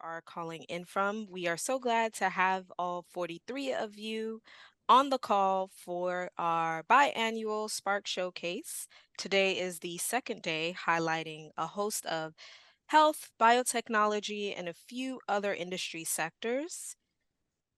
are calling in from. We are so glad to have all 43 of you on the call for our biannual Spark Showcase. Today is the second day, highlighting a host of health, biotechnology, and a few other industry sectors.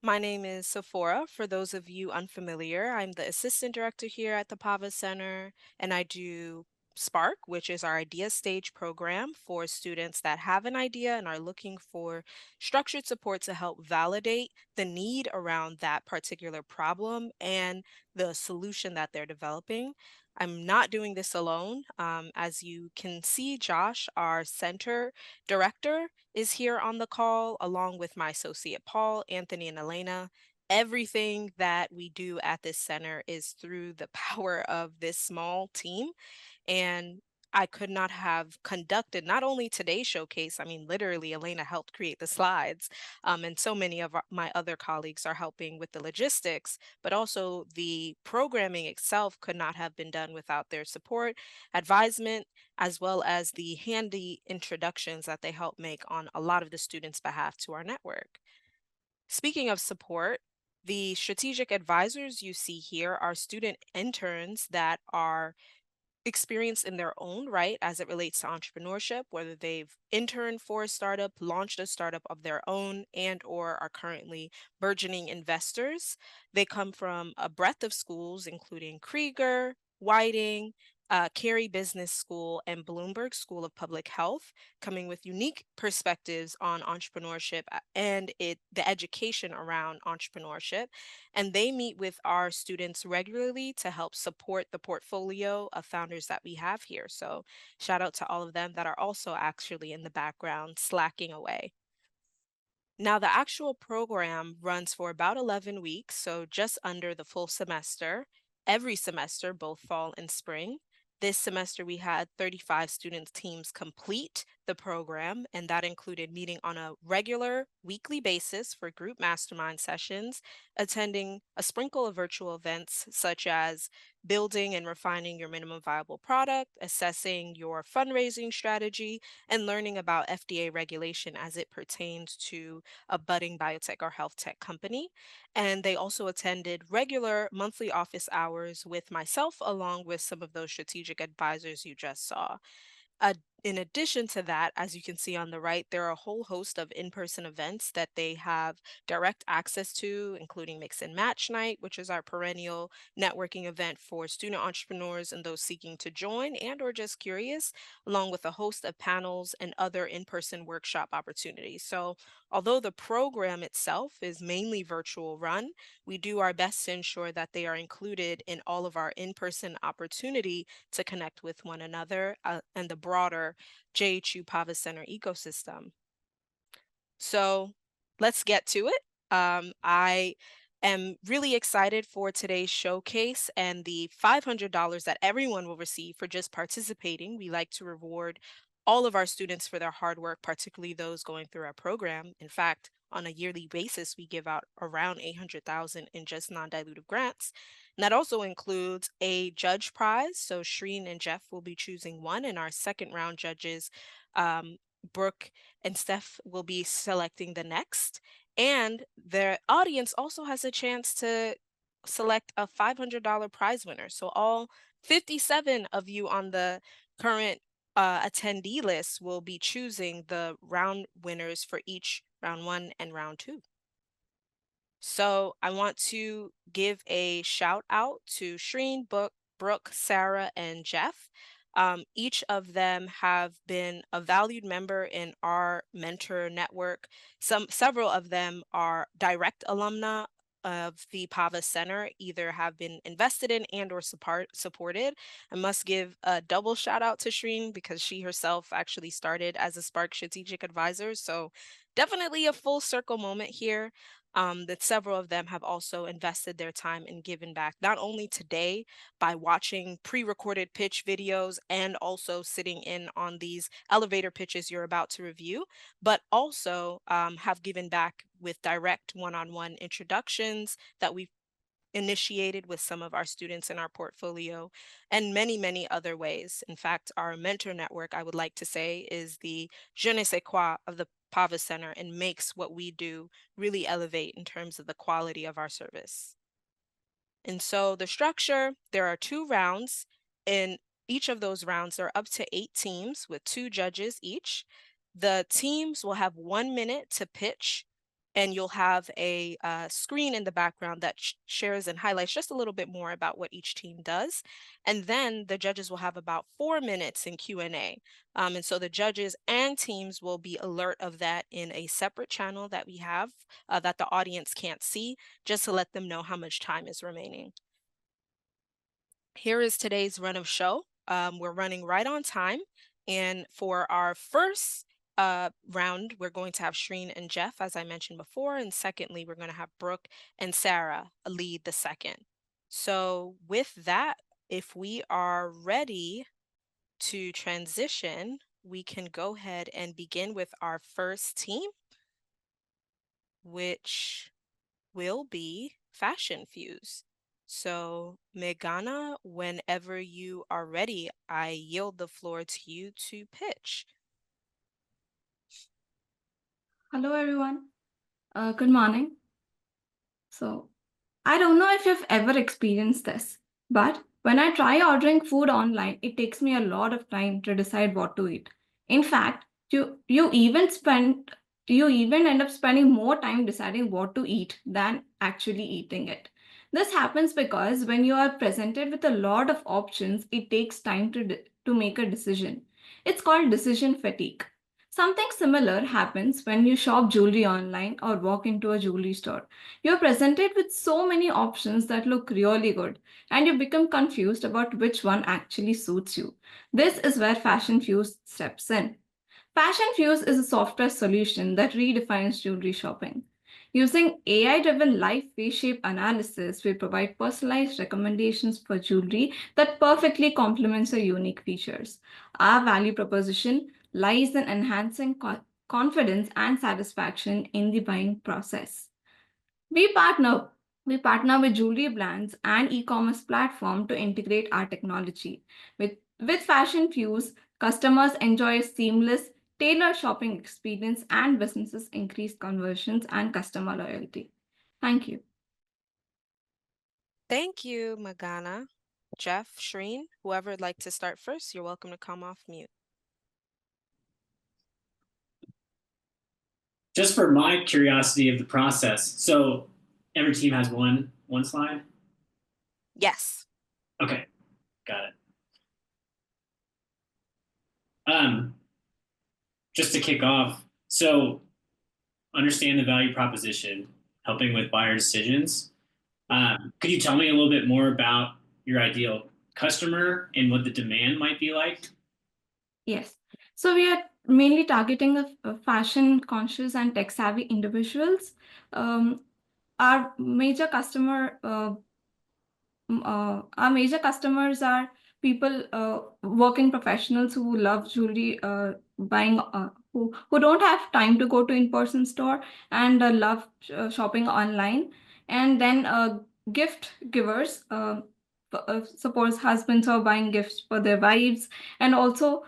My name is Sephora. For those of you unfamiliar, I'm the assistant director here at the Pava Center, and I do Spark, which is our idea stage program for students that have an idea and are looking for structured support to help validate the need around that particular problem and the solution that they're developing. I'm not doing this alone. As you can see, Josh, our center director, is here on the call, along with my associate Paul, Anthony, and Elena. Everything that we do at this center is through the power of this small team. And I could not have conducted not only today's showcase, I mean, literally, Elena helped create the slides, and so many of my other colleagues are helping with the logistics, but also the programming itself could not have been done without their support, advisement, as well as the handy introductions that they help make on a lot of the students' behalf to our network. Speaking of support, the strategic advisors you see here are student interns that are experience in their own right as it relates to entrepreneurship, whether they've interned for a startup, launched a startup of their own, and or are currently burgeoning investors. They come from a breadth of schools, including Krieger, Whiting, Carey Business School, and Bloomberg School of Public Health, coming with unique perspectives on entrepreneurship and the education around entrepreneurship. And they meet with our students regularly to help support the portfolio of founders that we have here. So shout out to all of them that are also actually in the background slacking away. Now, the actual program runs for about 11 weeks, so just under the full semester, every semester, both fall and spring. This semester, we had 35 student teams complete the program, and that included meeting on a regular weekly basis for group mastermind sessions, attending a sprinkle of virtual events such as building and refining your minimum viable product, assessing your fundraising strategy, and learning about FDA regulation as it pertains to a budding biotech or health tech company. And they also attended regular monthly office hours with myself, along with some of those strategic advisors you just saw. Uh, in addition to that, as you can see on the right, there are a whole host of in-person events that they have direct access to, including Mix and Match Night, which is our perennial networking event for student entrepreneurs and those seeking to join and or just curious, along with a host of panels and other in-person workshop opportunities. So although the program itself is mainly virtual run, we do our best to ensure that they are included in all of our in-person opportunity to connect with one another and the broader JHU Pava Center ecosystem. So let's get to it. I am really excited for today's showcase and the $500 that everyone will receive for just participating. We like to reward all of our students for their hard work, particularly those going through our program. In fact, on a yearly basis, we give out around 800,000 in just non-dilutive grants. And that also includes a judge prize. So Shreen and Jeff will be choosing one, and our second round judges, Brooke and Steph, will be selecting the next. And the audience also has a chance to select a $500 prize winner. So all 57 of you on the current attendee list will be choosing the round winners for each round one and round two. So I want to give a shout out to Shreen, Brooke, Sarah, and Jeff. Each of them have been a valued member in our mentor network. Several of them are direct alumna of the Pava Center, either have been invested in and or supported. I must give a double shout out to Shreen because she herself actually started as a Spark strategic advisor. So definitely a full circle moment here. That several of them have also invested their time and given back, not only today by watching pre-recorded pitch videos and also sitting in on these elevator pitches you're about to review, but also have given back with direct one-on-one introductions that we've initiated with some of our students in our portfolio, and many, many other ways. In fact, our mentor network, I would like to say, is the je ne sais quoi of the Pava Center and makes what we do really elevate in terms of the quality of our service. And so the structure, there are 2 rounds. In each of those rounds, there are up to 8 teams with 2 judges each. The teams will have 1 minute to pitch, and you'll have a screen in the background that shares and highlights just a little bit more about what each team does. And then the judges will have about 4 minutes in Q&A. And so the judges and teams will be alert of that in a separate channel that we have that the audience can't see, just to let them know how much time is remaining. Here is today's run of show. We're running right on time. And for our first round, we're going to have Shreen and Jeff, as I mentioned before. And secondly, we're going to have Brooke and Sarah lead the second. So with that, if we are ready to transition, we can go ahead and begin with our first team, which will be Fashion Fuse. So, Meghana, whenever you are ready, I yield the floor to you to pitch. Hello, everyone. Good morning. So, I don't know if you've ever experienced this, but when I try ordering food online, it takes me a lot of time to decide what to eat. In fact, you even end up spending more time deciding what to eat than actually eating it. This happens because when you are presented with a lot of options, it takes time to make a decision. It's called decision fatigue. Something similar happens when you shop jewelry online or walk into a jewelry store. You're presented with so many options that look really good, and you become confused about which one actually suits you. This is where Fashion Fuse steps in. Fashion Fuse is a software solution that redefines jewelry shopping. Using AI driven live face shape analysis, we provide personalized recommendations for jewelry that perfectly complements your unique features. Our value proposition lies in enhancing confidence and satisfaction in the buying process. We partner we partner with jewelry brands and e-commerce platform to integrate our technology. With Fashion Fuse, customers enjoy a seamless, tailored shopping experience and businesses increase conversions and customer loyalty. Thank you. Thank you, Meghana. Jeff, Shreen, whoever would like to start first, you're welcome to come off mute. Just for my curiosity of the process, so every team has one slide? Yes. Okay, got it. Just to kick off, so understand the value proposition, helping with buyer decisions. Could you tell me a little bit more about your ideal customer and what the demand might be like? Yes. So we are mainly targeting the fashion conscious and tech savvy individuals. Our major customer our major customers are people, working professionals who love jewelry, buying, who don't have time to go to in-person store and love shopping online. And then gift givers, suppose husbands are buying gifts for their wives, and also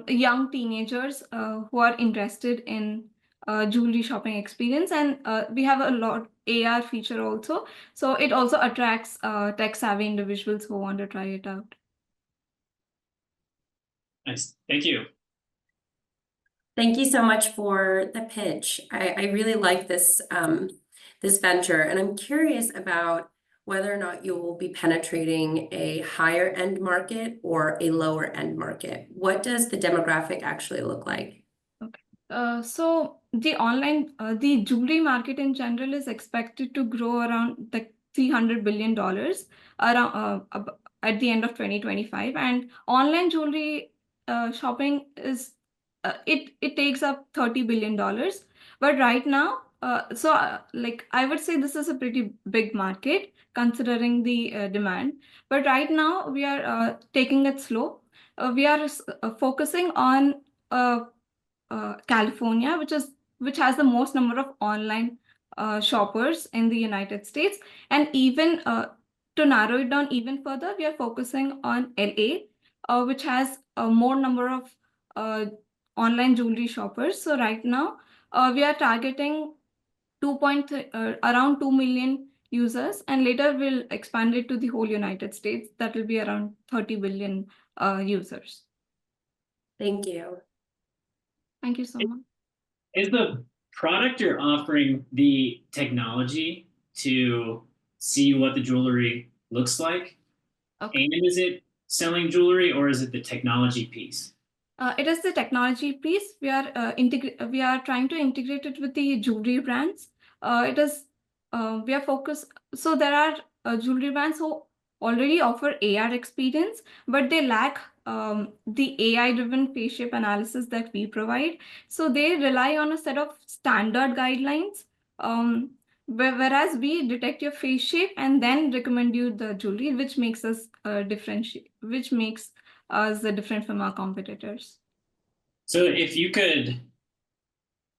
young teenagers who are interested in jewelry shopping experience. And we have a lot AR feature also. So it also attracts tech savvy individuals who want to try it out. Nice, thank you. Thank you so much for the pitch. I really like this this venture, and I'm curious about whether or not you will be penetrating a higher end market or a lower end market. What does the demographic actually look like? Okay. So the jewelry market in general is expected to grow around the $300 billion around at the end of 2025, and online jewelry shopping is it takes up $30 billion. But right now, like I would say this is a pretty big market considering the demand. But right now we are taking it slow. We are focusing on California, which has the most number of online shoppers in the United States. And even to narrow it down even further, we are focusing on LA, which has a more number of online jewelry shoppers. So right now, we are targeting around 2 million users, and later we'll expand it to the whole United States. That will be around 30 billion users. Thank you. Thank you so much. Is the product you're offering the technology to see what the jewelry looks like? Okay. And is it selling jewelry, or is it the technology piece? It is the technology piece. We are trying to integrate it with the jewelry brands. We are focused. So there are jewelry brands who already offer AR experience, but they lack the AI-driven face shape analysis that we provide. So they rely on a set of standard guidelines. Whereas we detect your face shape and then recommend you the jewelry, which makes us different from our competitors. So if you could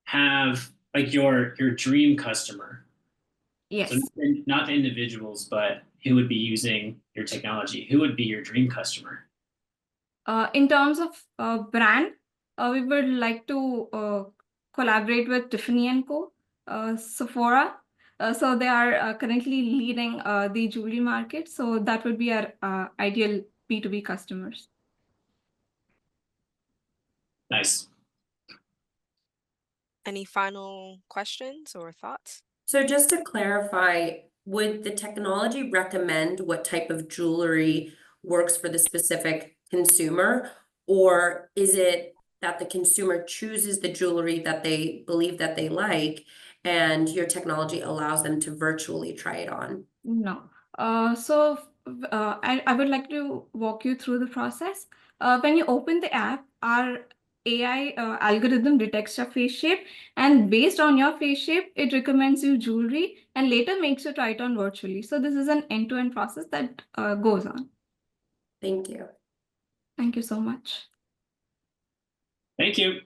have like your dream customer, Yes. so not the individuals, but who would be using your technology, who would be your dream customer? In terms of brand, we would like to collaborate with Tiffany & Co., Sephora. So they are currently leading the jewelry market. So that would be our ideal B2B customers. Nice. Any final questions or thoughts? So just to clarify, would the technology recommend what type of jewelry works for the specific consumer, or is it that the consumer chooses the jewelry that they believe that they like, and your technology allows them to virtually try it on? No. I would like to walk you through the process. When you open the app, our AI algorithm detects your face shape, and based on your face shape, it recommends you jewelry and later makes you try it on virtually. So this is an end-to-end process that goes on. Thank you. Thank you so much. Thank you.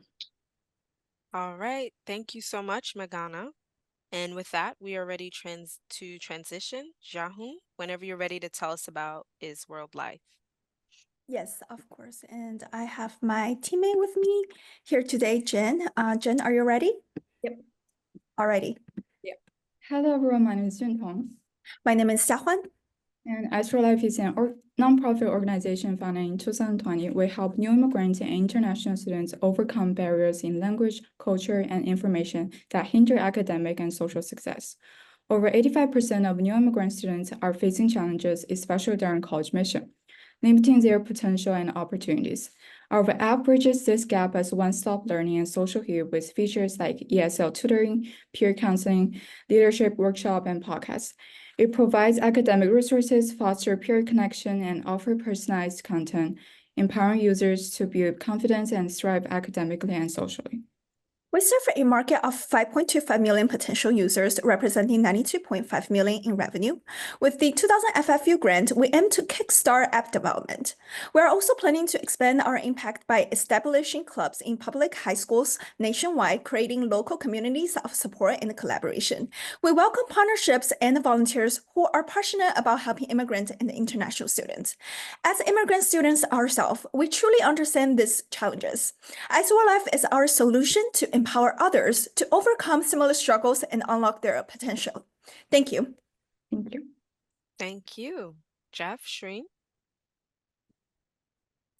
All right. Thank you so much, Meghana. And with that, we are ready to transition. Jahun, whenever you're ready to tell us about Is World Life. Yes, of course. And I have my teammate with me here today, Jen. Jen, are you ready? Yep. Alrighty. Yep. Hello, everyone. My name is Juntong. My name is Xiaohuan. And Astrolife is an nonprofit organization founded in 2020. We help new immigrants and international students overcome barriers in language, culture, and information that hinder academic and social success. Over 85% of new immigrant students are facing challenges, especially during college mission, limiting their potential and opportunities. Our app bridges this gap as one-stop learning and social heal with features like ESL tutoring, peer counseling, leadership workshop, and podcasts. It provides academic resources, foster peer connection, and offer personalized content, empowering users to build confidence and thrive academically and socially. We serve a market of 5.25 million potential users, representing 92.5 million in revenue. With the 2000 FFU grant, we aim to kickstart app development. We are also planning to expand our impact by establishing clubs in public high schools nationwide, creating local communities of support and collaboration. We welcome partnerships and volunteers who are passionate about helping immigrant and international students. As immigrant students ourselves, we truly understand these challenges. Is World Life is our solution to empower others to overcome similar struggles and unlock their potential. Thank you. Thank you. Thank you. Jeff, Shreen?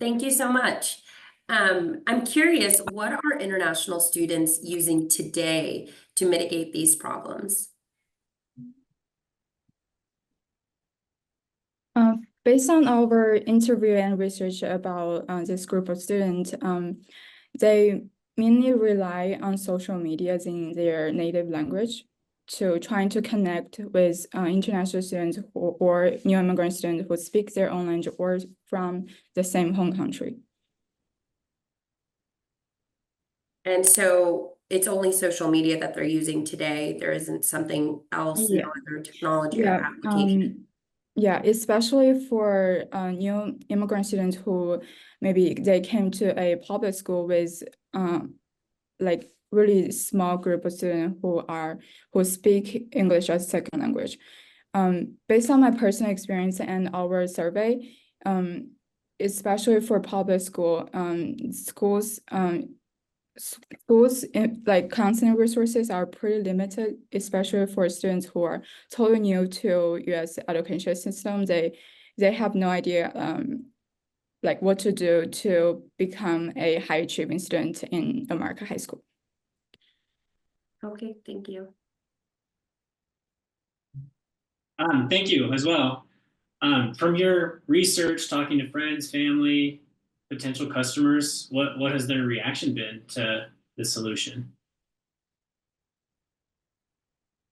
Thank you so much. I'm curious, what are international students using today to mitigate these problems? Based on our interview and research about this group of students, they mainly rely on social media in their native language to trying to connect with international students or new immigrant students who speak their own language or from the same home country. And so it's only social media that they're using today. There isn't something else, no other technology or application. Yeah, especially for new immigrant students who maybe they came to a public school with like really small group of students who speak English as second language. Based on my personal experience and our survey, especially for public school, schools like counseling resources are pretty limited, especially for students who are totally new to U.S. education system. They have no idea like what to do to become a high achieving student in American high school. Okay, thank you. Thank you as well. From your research, talking to friends, family, potential customers, what has their reaction been to the solution?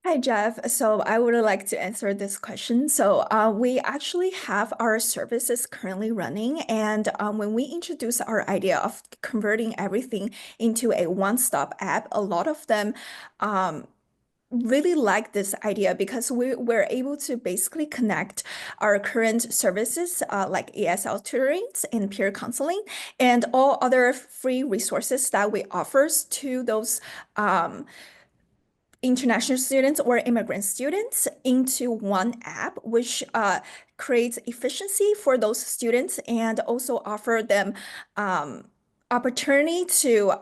Hi, Jeff. So I would like to answer this question. So we actually have our services currently running. And when we introduce our idea of converting everything into a one-stop app, a lot of them really like this idea because we're able to basically connect our current services like ESL tutoring and peer counseling and all other free resources that we offers to those international students or immigrant students into one app, which creates efficiency for those students and also offer them opportunity to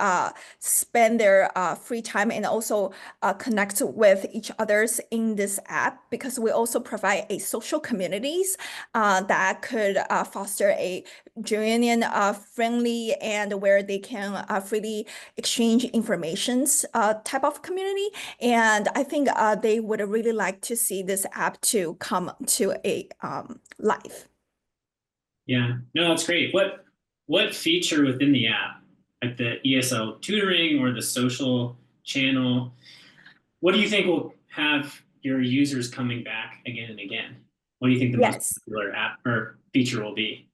spend their free time and also connect with each others in this app because we also provide a social communities that could foster a genuine, friendly, and where they can freely exchange informations type of community. And I think they would really like to see this app to come to a life. Yeah, no, that's great. What feature within the app, like the ESL tutoring or the social channel, what do you think will have your users coming back again and again? What do you think the most Yes. popular app or feature will be?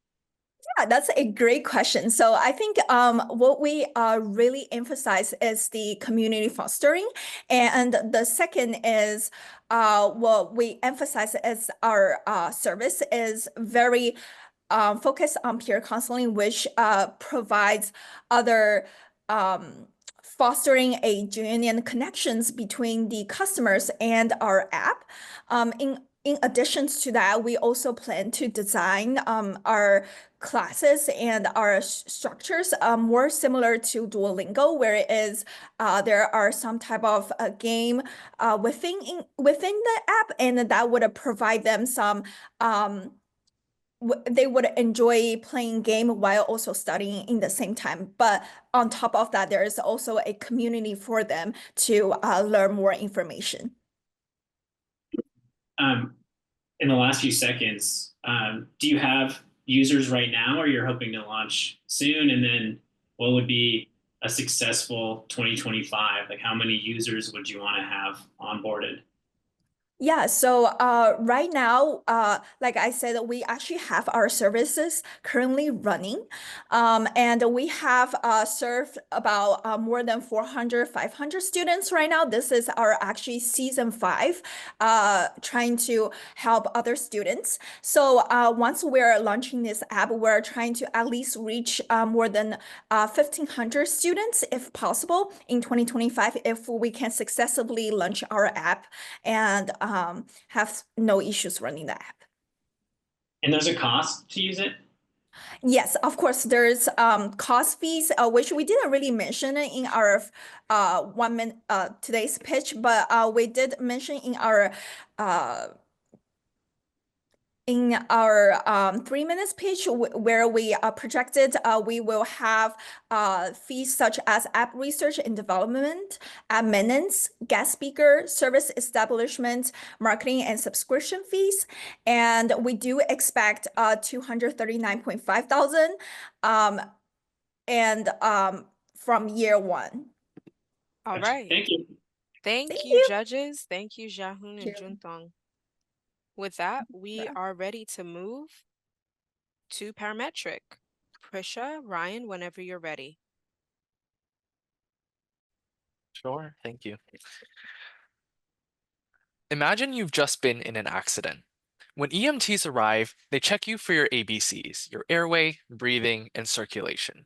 Yeah, that's a great question. So I think what we really emphasize is the community fostering. And the second is what we emphasize is our service is very focused on peer counseling, which provides other fostering a genuine connections between the customers and our app. In addition to that, we also plan to design our classes and our structures more similar to Duolingo, where it is there are some type of game within the app, and that would provide them some they would enjoy playing game while also studying in the same time. But on top of that, there is also a community for them to learn more information. In the last few seconds, do you have users right now or you're hoping to launch soon? And then what would be a successful 2025? Like how many users would you want to have onboarded? Yeah, so right now, like I said, we actually have our services currently running. And we have served about more than 400, 500 students right now. This is our actually season 5, trying to help other students. So once we're launching this app, we're trying to at least reach more than 1,500 students if possible in 2025 if we can successfully launch our app and have no issues running the app. And there's a cost to use it? Yes, of course, there's cost fees, which we didn't really mention in our 1 minute today's pitch, but we did mention in our 3 minutes pitch where we projected we will have fees such as app research and development, app maintenance, guest speaker, service establishment, marketing and subscription fees. And we do expect 239.5 thousand and from year 1. All Gotcha. right. Thank you. Thank Thank you, you. judges. Thank you, Xiaohun and Thank you. Juntong. With that, we are ready to move to parametric. Prisha, Ryan, whenever you're ready. Sure, thank you. Imagine you've just been in an accident. When EMTs arrive, they check you for your ABCs, your airway, breathing, and circulation.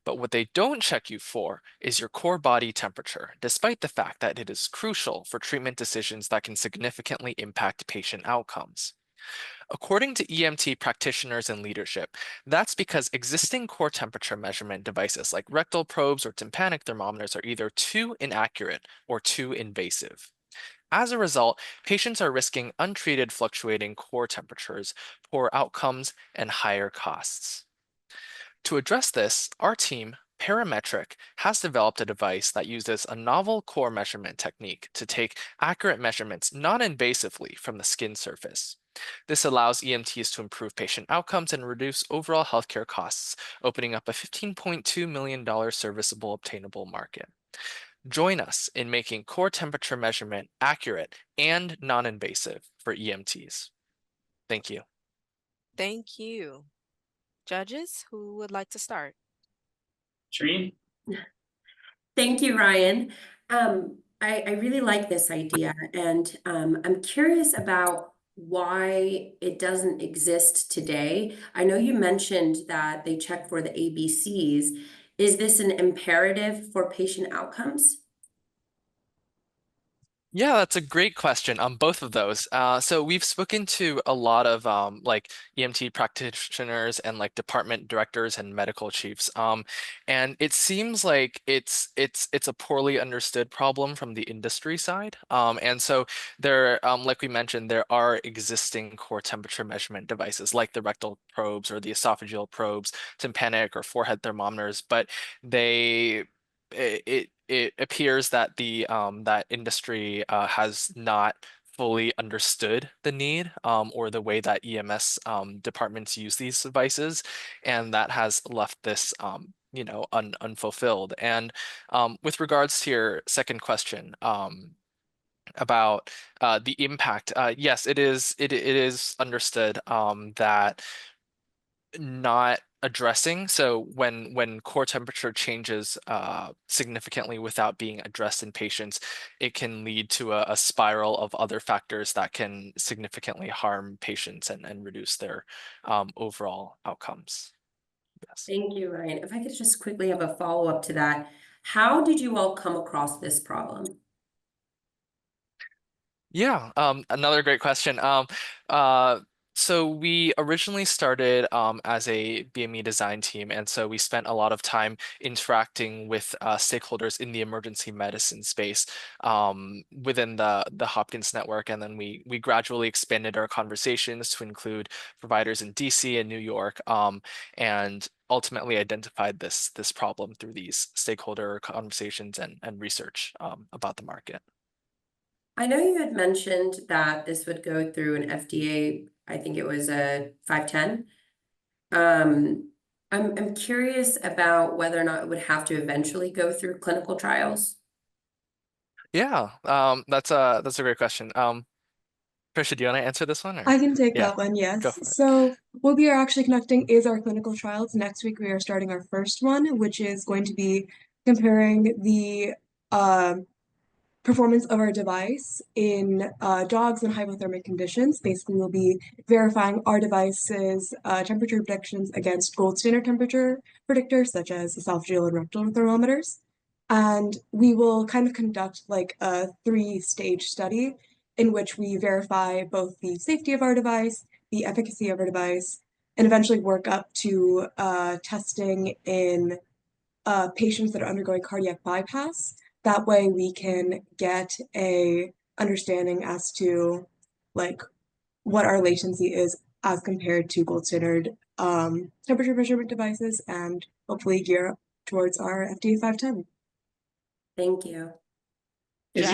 But what they don't check you for is your core body temperature, despite the fact that it is crucial for treatment decisions that can significantly impact patient outcomes. According to EMT practitioners and leadership, that's because existing core temperature measurement devices like rectal probes or tympanic thermometers are either too inaccurate or too invasive. As a result, patients are risking untreated fluctuating core temperatures, poor outcomes, and higher costs. To address this, our team, Parametric, has developed a device that uses a novel core measurement technique to take accurate measurements non-invasively from the skin surface. This allows EMTs to improve patient outcomes and reduce overall healthcare costs, opening up a $15.2 million serviceable obtainable market. Join us in making core temperature measurement accurate and non-invasive for EMTs. Thank you. Thank you. Judges, who would like to start? Shereen? Thank you, Ryan. I really like this idea, and I'm curious about why it doesn't exist today. I know you mentioned that they check for the ABCs. Is this an imperative for patient outcomes? Yeah, that's a great question on both of those. So we've spoken to a lot of like EMT practitioners and like department directors and medical chiefs, and it seems like it's a poorly understood problem from the industry side. And so there, like we mentioned, there are existing core temperature measurement devices like the rectal probes or the esophageal probes, tympanic or forehead thermometers, but they it appears that the that industry has not fully understood the need or the way that EMS departments use these devices, and that has left this unfulfilled. And with regards to your second question about the impact, yes, it is understood that not addressing. So when core temperature changes significantly without being addressed in patients, it can lead to a spiral of other factors that can significantly harm patients and reduce their overall outcomes. Yes. Thank you, Ryan. If I could just quickly have a follow-up to that, how did you all come across this problem? Yeah, another great question. So we originally started as a BME design team, and so we spent a lot of time interacting with stakeholders in the emergency medicine space within the Hopkins network, and then we gradually expanded our conversations to include providers in DC and New York, and ultimately identified this problem through these stakeholder conversations and research about the market. I know you had mentioned that this would go through an FDA, I think it was a 510. I'm curious about whether or not it would have to eventually go through clinical trials. Yeah, that's a great question. Trisha, do you want to answer this one? Or? I can take Yeah, that one, go yes. for it. So what we are actually conducting is our clinical trials. Next week we are starting our first one, which is going to be comparing the performance of our device in dogs in hypothermic conditions. Basically, we'll be verifying our device's temperature predictions against gold standard temperature predictors, such as esophageal and rectal thermometers. And we will kind of conduct like a 3-stage study in which we verify both the safety of our device, the efficacy of our device, and eventually work up to testing in patients that are undergoing cardiac bypass. That way we can get a understanding as to like what our latency is as compared to gold standard temperature measurement devices, and hopefully gear up towards our FDA 510. Thank you. Is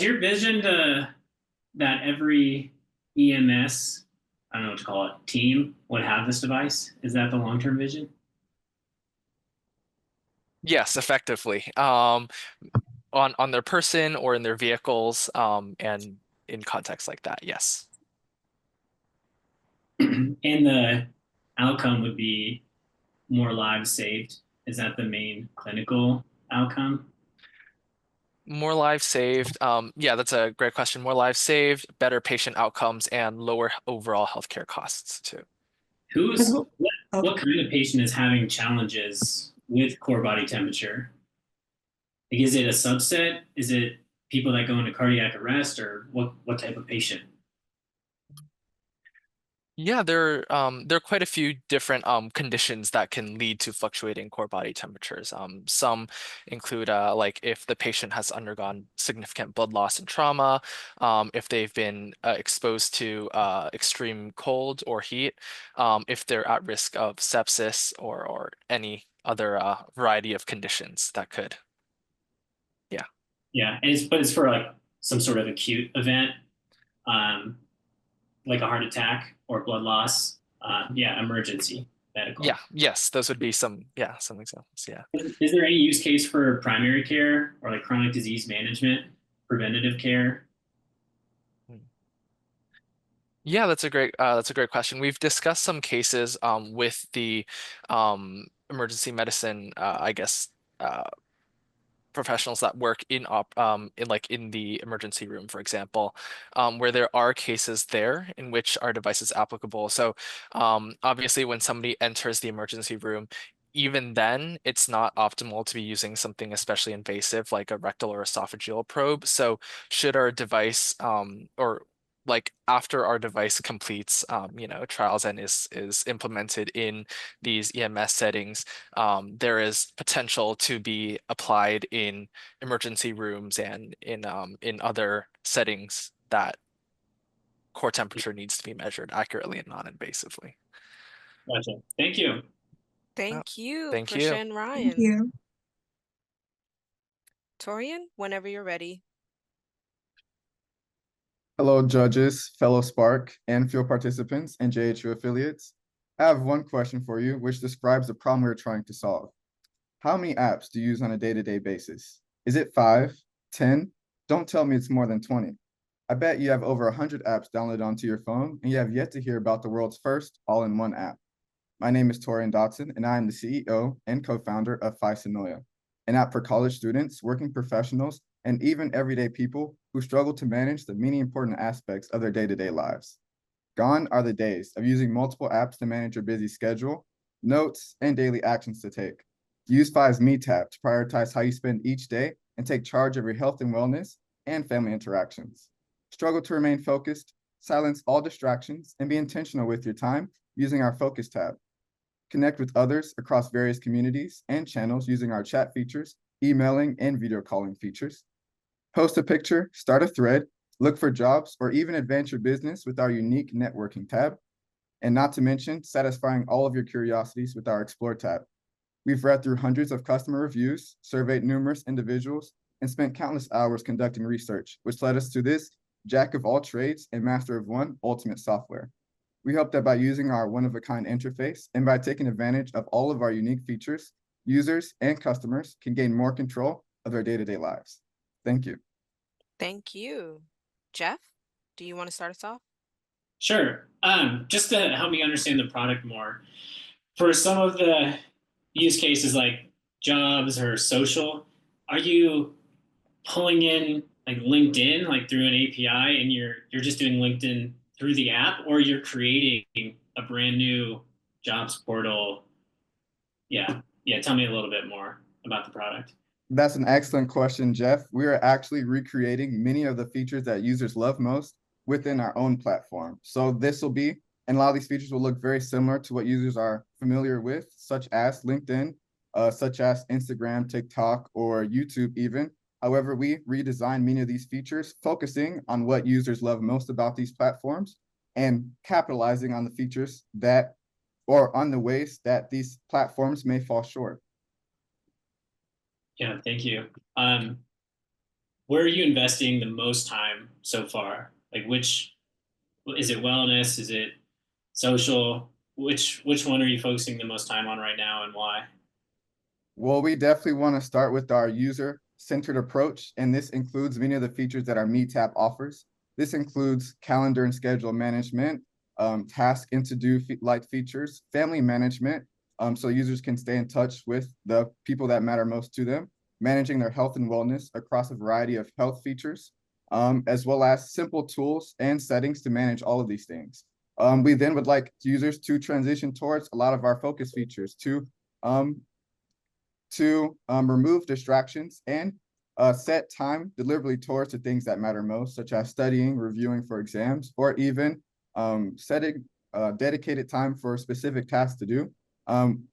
your vision that every EMS, I don't know what to call it, team would have this device? Is that the long-term vision? Yes, effectively. On their person or in their vehicles, and in contexts like that, yes. And the outcome would be more lives saved. Is that the main clinical outcome? More lives saved. Yeah, that's a great question. More lives saved, better patient outcomes, and lower overall healthcare costs too. Okay. what kind of patient is having challenges with core body temperature? Like, is it a subset? Is it people that go into cardiac arrest, or what type of patient? Yeah, there are quite a few different conditions that can lead to fluctuating core body temperatures. Some include like if the patient has undergone significant blood loss and trauma, if they've been exposed to extreme cold or heat, if they're at risk of sepsis or any other variety of conditions that could. Yeah. Yeah, and it's for like some sort of acute event, um, like a heart attack or blood loss. Yeah, emergency medical. Yeah, yes, those would be some examples. Yeah. Is there any use case for primary care or like chronic disease management, preventative care? Yeah, that's a great question. We've discussed some cases with the emergency medicine, I guess, professionals that work in the emergency room, for example, where there are cases there in which our device is applicable. So obviously, when somebody enters the emergency room, even then, it's not optimal to be using something especially invasive like a rectal or esophageal probe. So should our device or like after our device completes, trials and is implemented in these EMS settings, there is potential to be applied in emergency rooms and in other settings that core temperature needs to be measured accurately and non-invasively. Gotcha. Thank you. Thank you, Thank Prisha you. and Thank Ryan. you. Torian, whenever you're ready. Hello, judges, fellow Spark and field participants and JHU affiliates. I have one question for you, which describes the problem we're trying to solve. How many apps do you use on a day-to-day basis? Is it 5, 10? Don't tell me it's more than 20. I bet you have over 100 apps downloaded onto your phone, and you have yet to hear about the world's first all-in-one app. My name is Torian Dotson, and I am the CEO and co-founder of Phi-Sinoia, an app for college students, working professionals, and even everyday people who struggle to manage the many important aspects of their day-to-day lives. Gone are the days of using multiple apps to manage your busy schedule, notes, and daily actions to take. Use Phi's Me tab to prioritize how you spend each day and take charge of your health and wellness and family interactions. Struggle to remain focused? Silence all distractions and be intentional with your time using our Focus tab. Connect with others across various communities and channels using our chat features, emailing, and video calling features. Post a picture, start a thread, look for jobs, or even advance your business with our unique networking tab. And not to mention, satisfying all of your curiosities with our Explore tab. We've read through hundreds of customer reviews, surveyed numerous individuals, and spent countless hours conducting research, which led us to this jack of all trades and master of one ultimate software. We hope that by using our one-of-a-kind interface and by taking advantage of all of our unique features, users and customers can gain more control of their day-to-day lives. Thank you. Thank you. Jeff, do you want to start us off? Sure. Just to help me understand the product more, for some of the use cases like jobs or social, are you pulling in like LinkedIn like through an API and you're just doing LinkedIn through the app, or you're creating a brand new jobs portal? Yeah, tell me a little bit more about the product. That's an excellent question, Jeff. We are actually recreating many of the features that users love most within our own platform. So this will be, and a lot of these features will look very similar to what users are familiar with, such as LinkedIn, such as Instagram, TikTok, or YouTube even. However, we redesigned many of these features, focusing on what users love most about these platforms and capitalizing on the features that, or on the ways that these platforms may fall short. Yeah, thank you. Where are you investing the most time so far? Like, which, is it wellness? Is it social? Which one are you focusing the most time on right now, and why? Well, we definitely want to start with our user-centered approach, and this includes many of the features that our Me tab offers. This includes calendar and schedule management, task and to-do light features, family management, so users can stay in touch with the people that matter most to them, managing their health and wellness across a variety of health features, as well as simple tools and settings to manage all of these things. We then would like users to transition towards a lot of our focus features to remove distractions and set time deliberately towards the things that matter most, such as studying, reviewing for exams, or even setting dedicated time for specific tasks to do.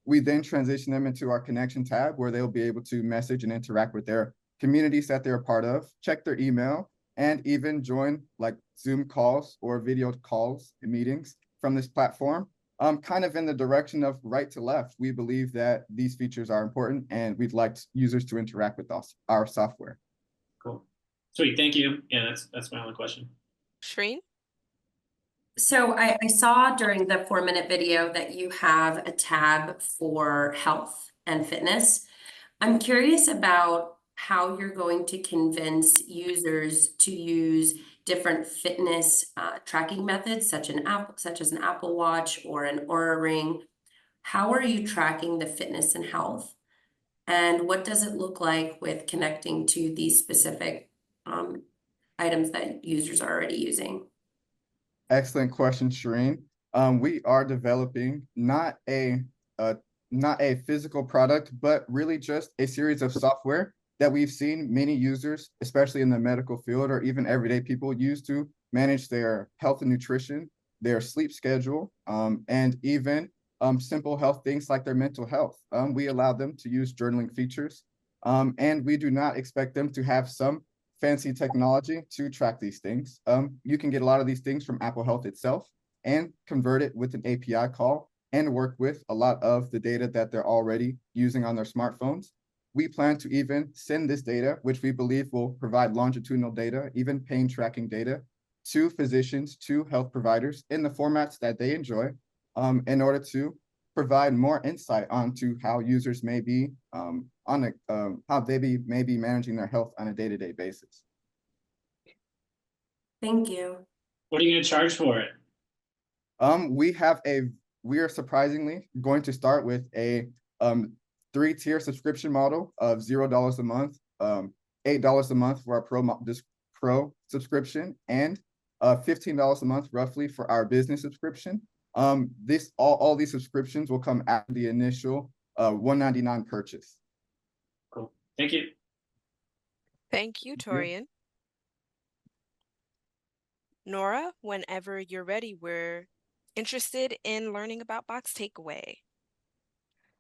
We then transition them into our connection tab where they'll be able to message and interact with their communities that they're a part of, check their email, and even join like Zoom calls or video calls and meetings from this platform. Kind of in the direction of right to left, we believe that these features are important and we'd like users to interact with us, our software. Cool. Sweet, thank you. Yeah, that's my only question. Shreen? So I saw during the 4-minute video that you have a tab for health and fitness. I'm curious about how you're going to convince users to use different fitness tracking methods, such as an Apple Watch or an Oura Ring. How are you tracking the fitness and health? And what does it look like with connecting to these specific items that users are already using? Excellent question, Shireen. We are developing not a physical product, but really just a series of software that we've seen many users, especially in the medical field or even everyday people, use to manage their health and nutrition, their sleep schedule, and even simple health things like their mental health. We allow them to use journaling features, and we do not expect them to have some fancy technology to track these things. You can get a lot of these things from Apple Health itself and convert it with an API call and work with a lot of the data that they're already using on their smartphones. We plan to even send this data, which we believe will provide longitudinal data, even pain tracking data, to physicians, to health providers in the formats that they enjoy, in order to provide more insight onto how users may be how they may be managing their health on a day-to-day basis. Thank you. What are you going to charge for it? We are surprisingly going to start with a 3-tier subscription model of $0 a month, $8 a month for our pro subscription, and $15 a month roughly for our business subscription. All these subscriptions will come after the initial $199 purchase. Cool. Thank you. Thank you, Torian. Nora, whenever you're ready, we're interested in learning about Box Takeaway.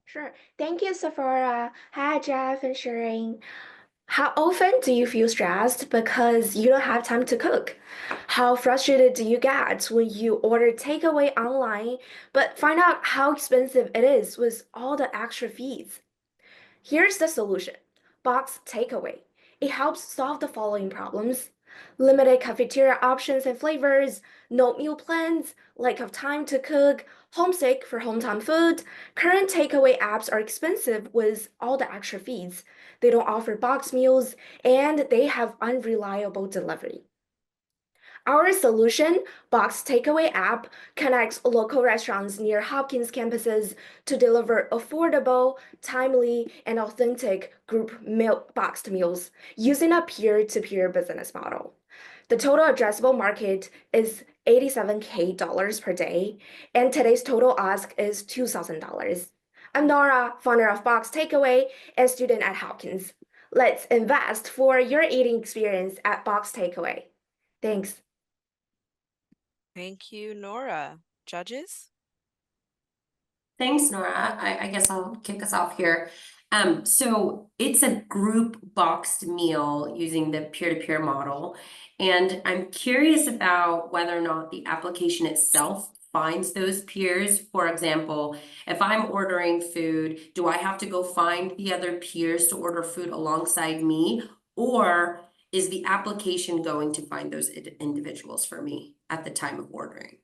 Sure. Thank you, Sephora. Hi, Jeff and Shireen. How often do you feel stressed because you don't have time to cook? How frustrated do you get when you order takeaway online but find out how expensive it is with all the extra fees? Here's the solution: Box Takeaway. It helps solve the following problems: limited cafeteria options and flavors, no meal plans, lack of time to cook, homesick for hometown food. Current takeaway apps are expensive with all the extra fees. They don't offer box meals, and they have unreliable delivery. Our solution, Box Takeaway app, connects local restaurants near Hopkins campuses to deliver affordable, timely, and authentic group boxed meals using a peer-to-peer business model. The total addressable market is $87K per day, and today's total ask is $2,000. I'm Nora, founder of Box Takeaway and student at Hopkins. Let's invest for your eating experience at Box Takeaway. Thanks. Thank you, Nora. Judges? Thanks, Nora. I guess I'll kick us off here. So it's a group boxed meal using the peer-to-peer model. And I'm curious about whether or not the application itself finds those peers. For example, if I'm ordering food, do I have to go find the other peers to order food alongside me? Or is the application going to find those individuals for me at the time of ordering?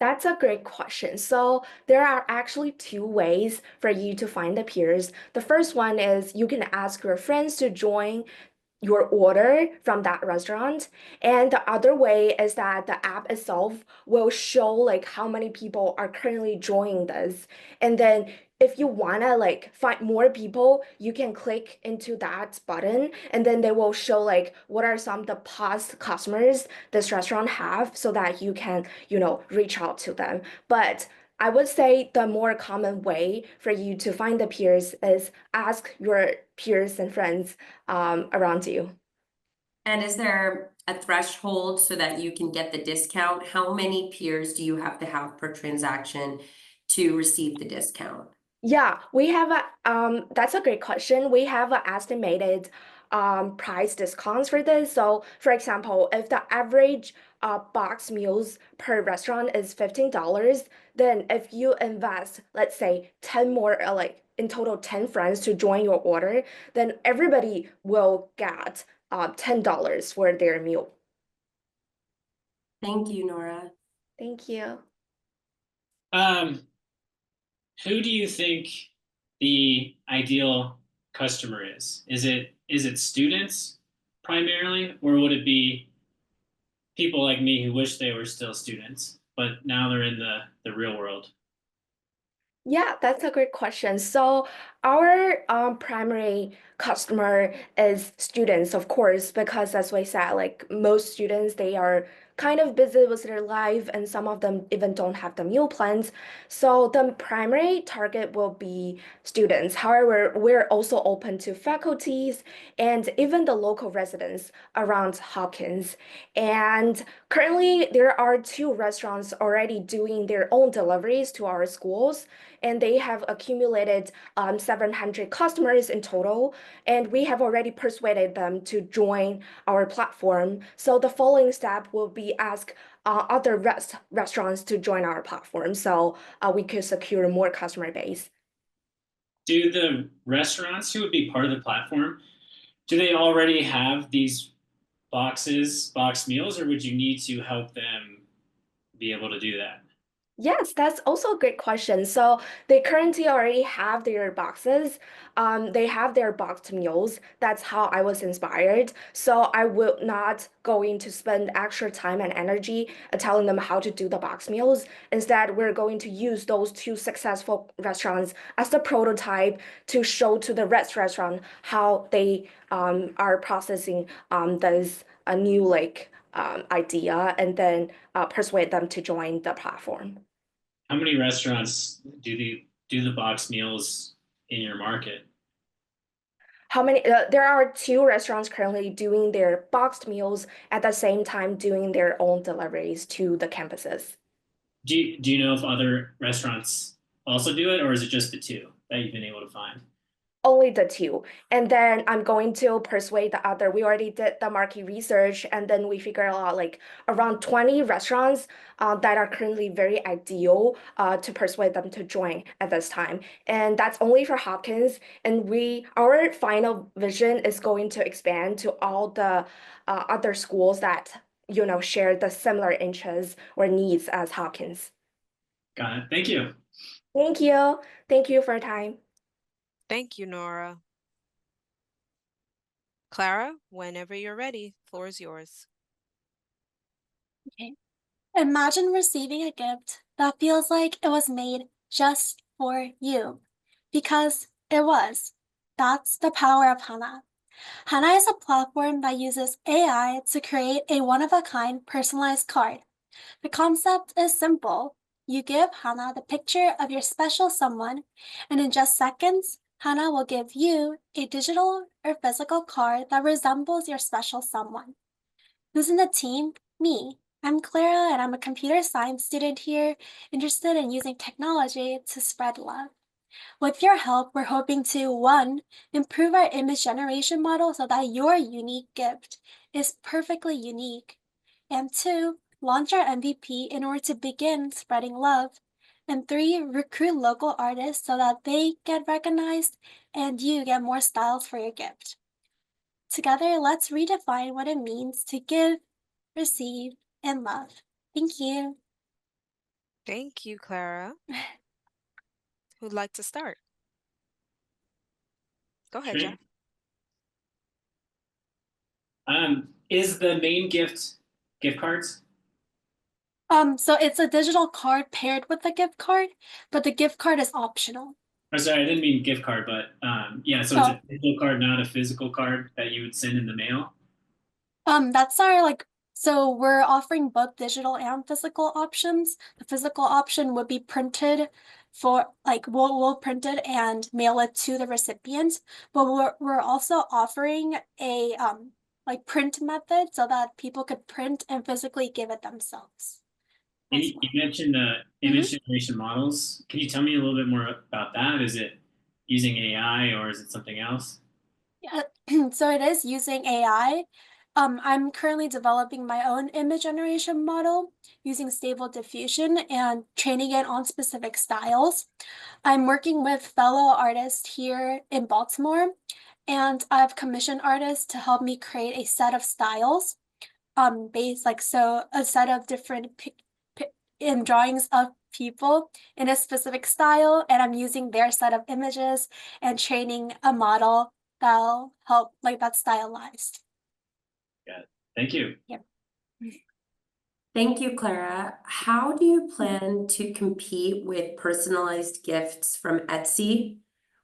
That's a great question. So there are actually 2 ways for you to find the peers. The first one is you can ask your friends to join your order from that restaurant. And the other way is that the app itself will show like how many people are currently joining this. And then if you wanna like find more people, you can click into that button and then they will show like what are some of the past customers this restaurant have so that you can, reach out to them. But I would say the more common way for you to find the peers is ask your peers and friends around you. And is there a threshold so that you can get the discount? How many peers do you have to have per transaction to receive the discount? Yeah, we have that's a great question. We have an estimated price discounts for this. So for example, if the average box meals per restaurant is $15, then if you invest, let's say 10 more, like in total 10 friends to join your order, then everybody will get $10 for their meal. Thank you, Nora. Thank you. Who do you think the ideal customer is? Is it students primarily, or would it be people like me who wish they were still students, but now they're in the real world? Yeah, that's a great question. So our primary customer is students, of course, because as we said, like most students, they are kind of busy with their life, and some of them even don't have the meal plans. So the primary target will be students. However, we're also open to faculties and even the local residents around Hopkins. And currently, there are 2 restaurants already doing their own deliveries to our schools, and they have accumulated 700 customers in total, and we have already persuaded them to join our platform. So the following step will be ask other restaurants to join our platform so we could secure more customer base. Do the restaurants who would be part of the platform, do they already have these box meals, or would you need to help them be able to do that? Yes, that's also a great question. So they currently already have their boxes. They have their boxed meals. That's how I was inspired. So I will not going to spend extra time and energy telling them how to do the box meals. Instead, we're going to use those 2 successful restaurants as the prototype to show to the restaurant how they are processing this a new like idea, and then persuade them to join the platform. How many restaurants do the box meals in your market? How many? There are 2 restaurants currently doing their boxed meals at the same time doing their own deliveries to the campuses. Do you know if other restaurants also do it, or is it just the 2 that you've been able to find? Only the 2. And then I'm going to persuade the other. We already did the market research, and then we figured out like around 20 restaurants that are currently very ideal to persuade them to join at this time. And that's only for Hopkins. And our final vision is going to expand to all the other schools that share the similar interests or needs as Hopkins. Got it. Thank you. Thank you. Thank you for your time. Thank you, Nora. Clara, whenever you're ready, floor is yours. Okay. Imagine receiving a gift that feels like it was made just for you, because it was. That's the power of Hana. Hana is a platform that uses AI to create a one-of-a-kind personalized card. The concept is simple. You give Hana the picture of your special someone, and in just seconds, Hana will give you a digital or physical card that resembles your special someone. Who's in the team? Me. I'm Clara, and I'm a computer science student here, interested in using technology to spread love. With your help, we're hoping to 1. Improve our image generation model so that your unique gift is perfectly unique, and 2. Launch our MVP in order to begin spreading love, and 3. Recruit local artists so that they get recognized and you get more styles for your gift. Together, let's redefine what it means to give, receive, and love. Thank you. Thank you, Clara. Who'd like to start? Go ahead, Sure. Jeff. Is the main gift cards? So it's a digital card paired with a gift card, but the gift card is optional. Oh, sorry, I didn't mean gift card, but yeah, so it's a digital card, not a physical card that you would send in the mail. That's our so we're offering both digital and physical options. The physical option would be printed for we'll print it and mail it to the recipient, but we're also offering a print method so that people could print and physically give it themselves. And you mentioned image generation models. Can you tell me a little bit more about that? Is it using AI or is it something else? Yeah, so it is using AI. I'm currently developing my own image generation model using Stable Diffusion and training it on specific styles. I'm working with fellow artists here in Baltimore, and I've commissioned artists to help me create a set of styles, a set of different drawings of people in a specific style, and I'm using their set of images and training a model that'll help that's stylized. Yeah, thank you. Yep. Thank you, Clara. How do you plan to compete with personalized gifts from Etsy,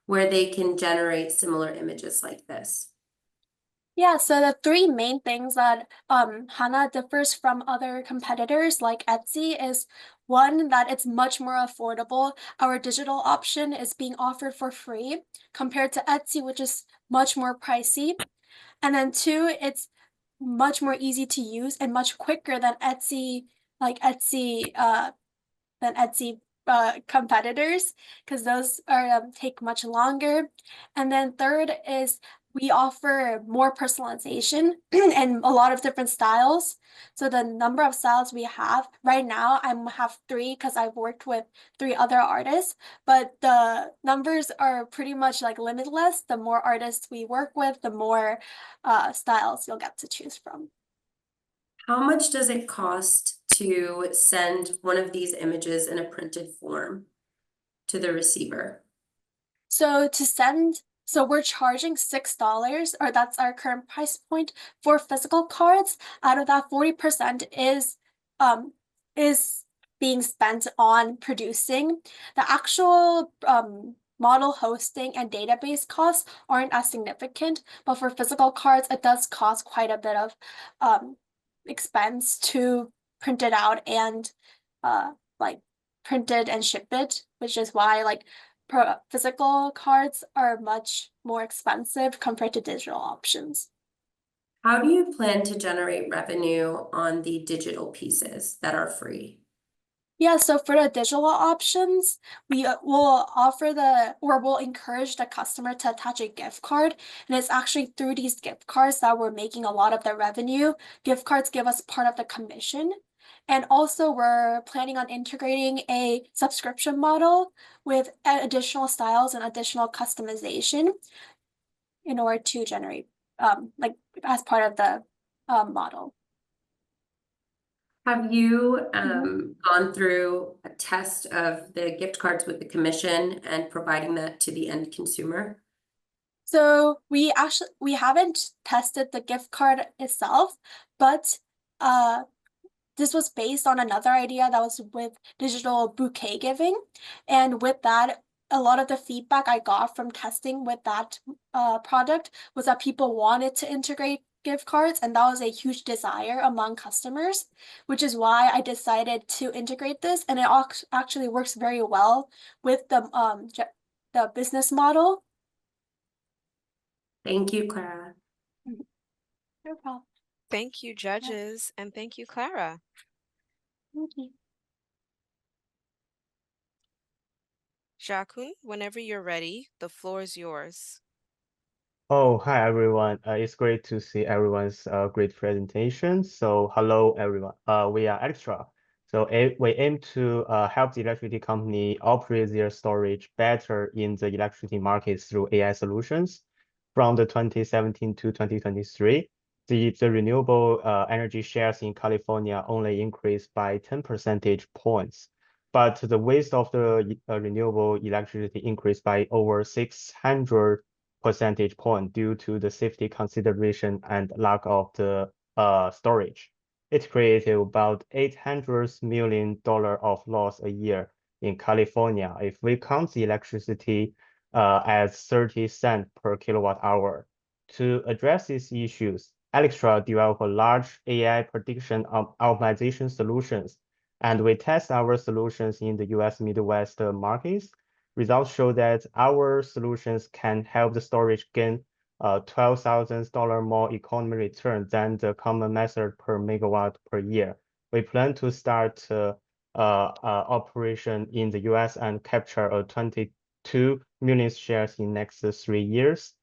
where they can generate similar images like this? Yeah, so the three main things that Hana differs from other competitors like Etsy is one, that it's much more affordable. Our digital option is being offered for free compared to Etsy, which is much more pricey. And then two, it's much more easy to use and much quicker than Etsy competitors, because those are take much longer. And then third is we offer more personalization and a lot of different styles. So the number of styles we have right now, I have 3 because I've worked with 3 other artists, but the numbers are pretty much limitless. The more artists we work with, the more styles you'll get to choose from. How much does it cost to send one of these images in a printed form to the receiver? So we're charging $6, or that's our current price point for physical cards. Out of that, 40% is being spent on producing. The actual model hosting and database costs aren't as significant, but for physical cards, it does cost quite a bit of expense to print it out and print it and ship it, which is why physical cards are much more expensive compared to digital options. How do you plan to generate revenue on the digital pieces that are free? Yeah, so for the digital options, we will we'll encourage the customer to attach a gift card. And it's actually through these gift cards that we're making a lot of the revenue. Gift cards give us part of the commission. And also we're planning on integrating a subscription model with additional styles and additional customization in order to generate as part of the model. Have you gone through a test of the gift cards with the commission and providing that to the end consumer? So we haven't tested the gift card itself, but this was based on another idea that was with digital bouquet giving. And with that, a lot of the feedback I got from testing with that product was that people wanted to integrate gift cards, and that was a huge desire among customers, which is why I decided to integrate this, and it actually works very well with the business model. Thank you, Clara. No problem. Thank you, judges, and thank you, Clara. Thank you. Jakun, whenever you're ready, the floor is yours. Oh, hi everyone. It's great to see everyone's great presentation. So hello everyone. We are Extra. So we aim to help the electricity company operate their storage better in the electricity market through AI solutions. From the 2017 to 2023, the renewable energy shares in California only increased by 10 percentage points, but the waste of the renewable electricity increased by over 600 percentage point due to the safety consideration and lack of the storage. It created about $800 million of loss a year in California if we count the electricity as 30 cents per kilowatt hour. To address these issues, Electra developed a large AI prediction optimization solutions, and we test our solutions in the US Midwest markets. Results show that our solutions can help the storage gain $12,000 more economy return than the common method per megawatt per year. We plan to start operation in the US and capture 22 million shares in next 3 years.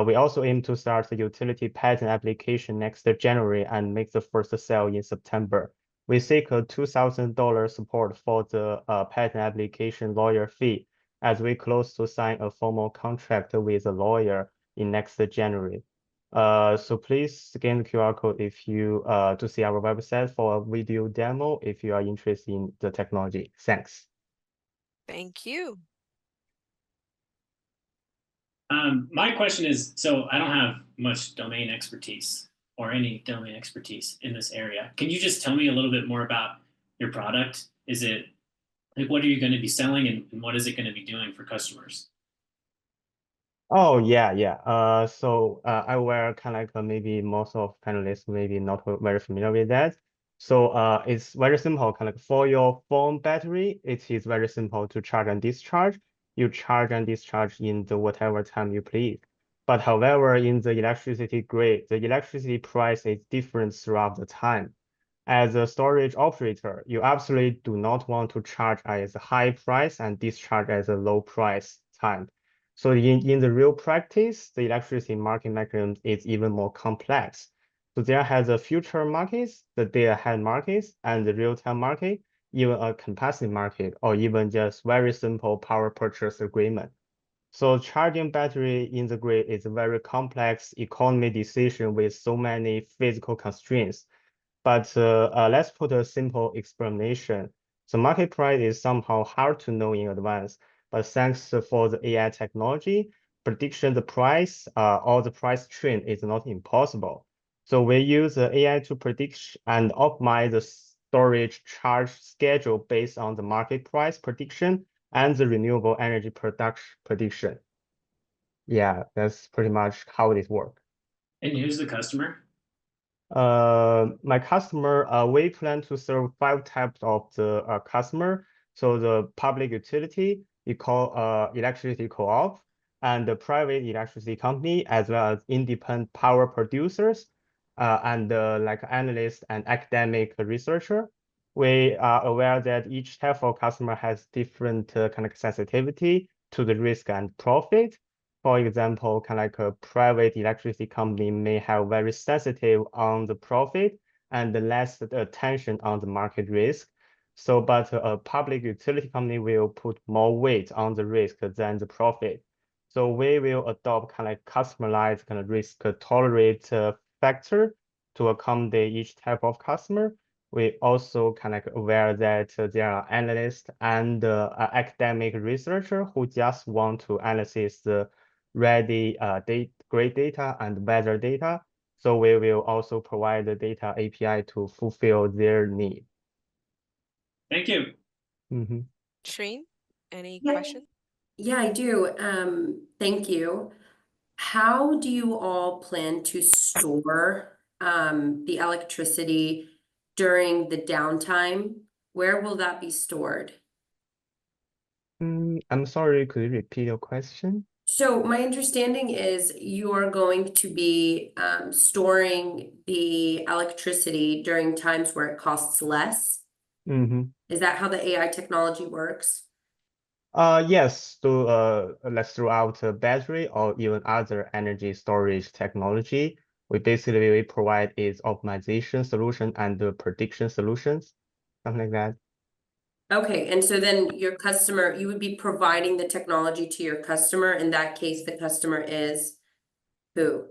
We also aim to start the utility patent application next January and make the first sale in September. We seek a $2,000 support for the patent application lawyer fee as we close to sign a formal contract with a lawyer in next January. So please scan the QR code if you to see our website for a video demo if you are interested in the technology. Thanks. Thank you. My question is, so I don't have much domain expertise or any domain expertise in this area. Can you just tell me a little bit more about your product? Is it like, what are you going to be selling and what is it going to be doing for customers? Oh, yeah. So I were kind of like maybe most of panelists maybe not very familiar with that. So it's very simple, kind of like for your phone battery, it is very simple to charge and discharge. You charge and discharge in the whatever time you please. But however, in the electricity grid, the electricity price is different throughout the time. As a storage operator, you absolutely do not want to charge at a high price and discharge at a low price time. So in the real practice, the electricity market mechanism is even more complex. So there has a future markets, the day-ahead markets, and the real-time market, even a capacity market, or even just very simple power purchase agreement. So charging battery in the grid is a very complex economy decision with so many physical constraints. But let's put a simple explanation. The market price is somehow hard to know in advance, but thanks for the AI technology, prediction the price or the price trend is not impossible. So we use the AI to predict and optimize the storage charge schedule based on the market price prediction and the renewable energy production prediction. Yeah, that's pretty much how it works. And who's the customer? My customer, we plan to serve 5 types of the customer. So the public utility, we call electricity co-op, and the private electricity company, as well as independent power producers, and like analysts and academic researcher. We are aware that each type of customer has different kind of sensitivity to the risk and profit. For example, kind of like a private electricity company may have very sensitive on the profit and less attention on the market risk. So, but a public utility company will put more weight on the risk than the profit. So we will adopt kind of like customized kind of risk tolerate factor to accommodate each type of customer. We also kind of like aware that there are analysts and academic researcher who just want to analyze the ready great data and weather data. So we will also provide the data API to fulfill their need. Thank you. Mm-hmm. Shreen, any Yeah. questions? Yeah, I do. Thank you. How do you all plan to store the electricity during the downtime? Where will that be stored? I'm sorry, could you repeat your question? So my understanding is you are going to be storing the electricity during times where it costs less. Mm-hmm. Is that how the AI technology works? Yes, let's throw out a battery or even other energy storage technology. We provide is optimization solution and the prediction solutions, something like that. Okay, and so then your customer, you would be providing the technology to your customer. In that case, the customer is who?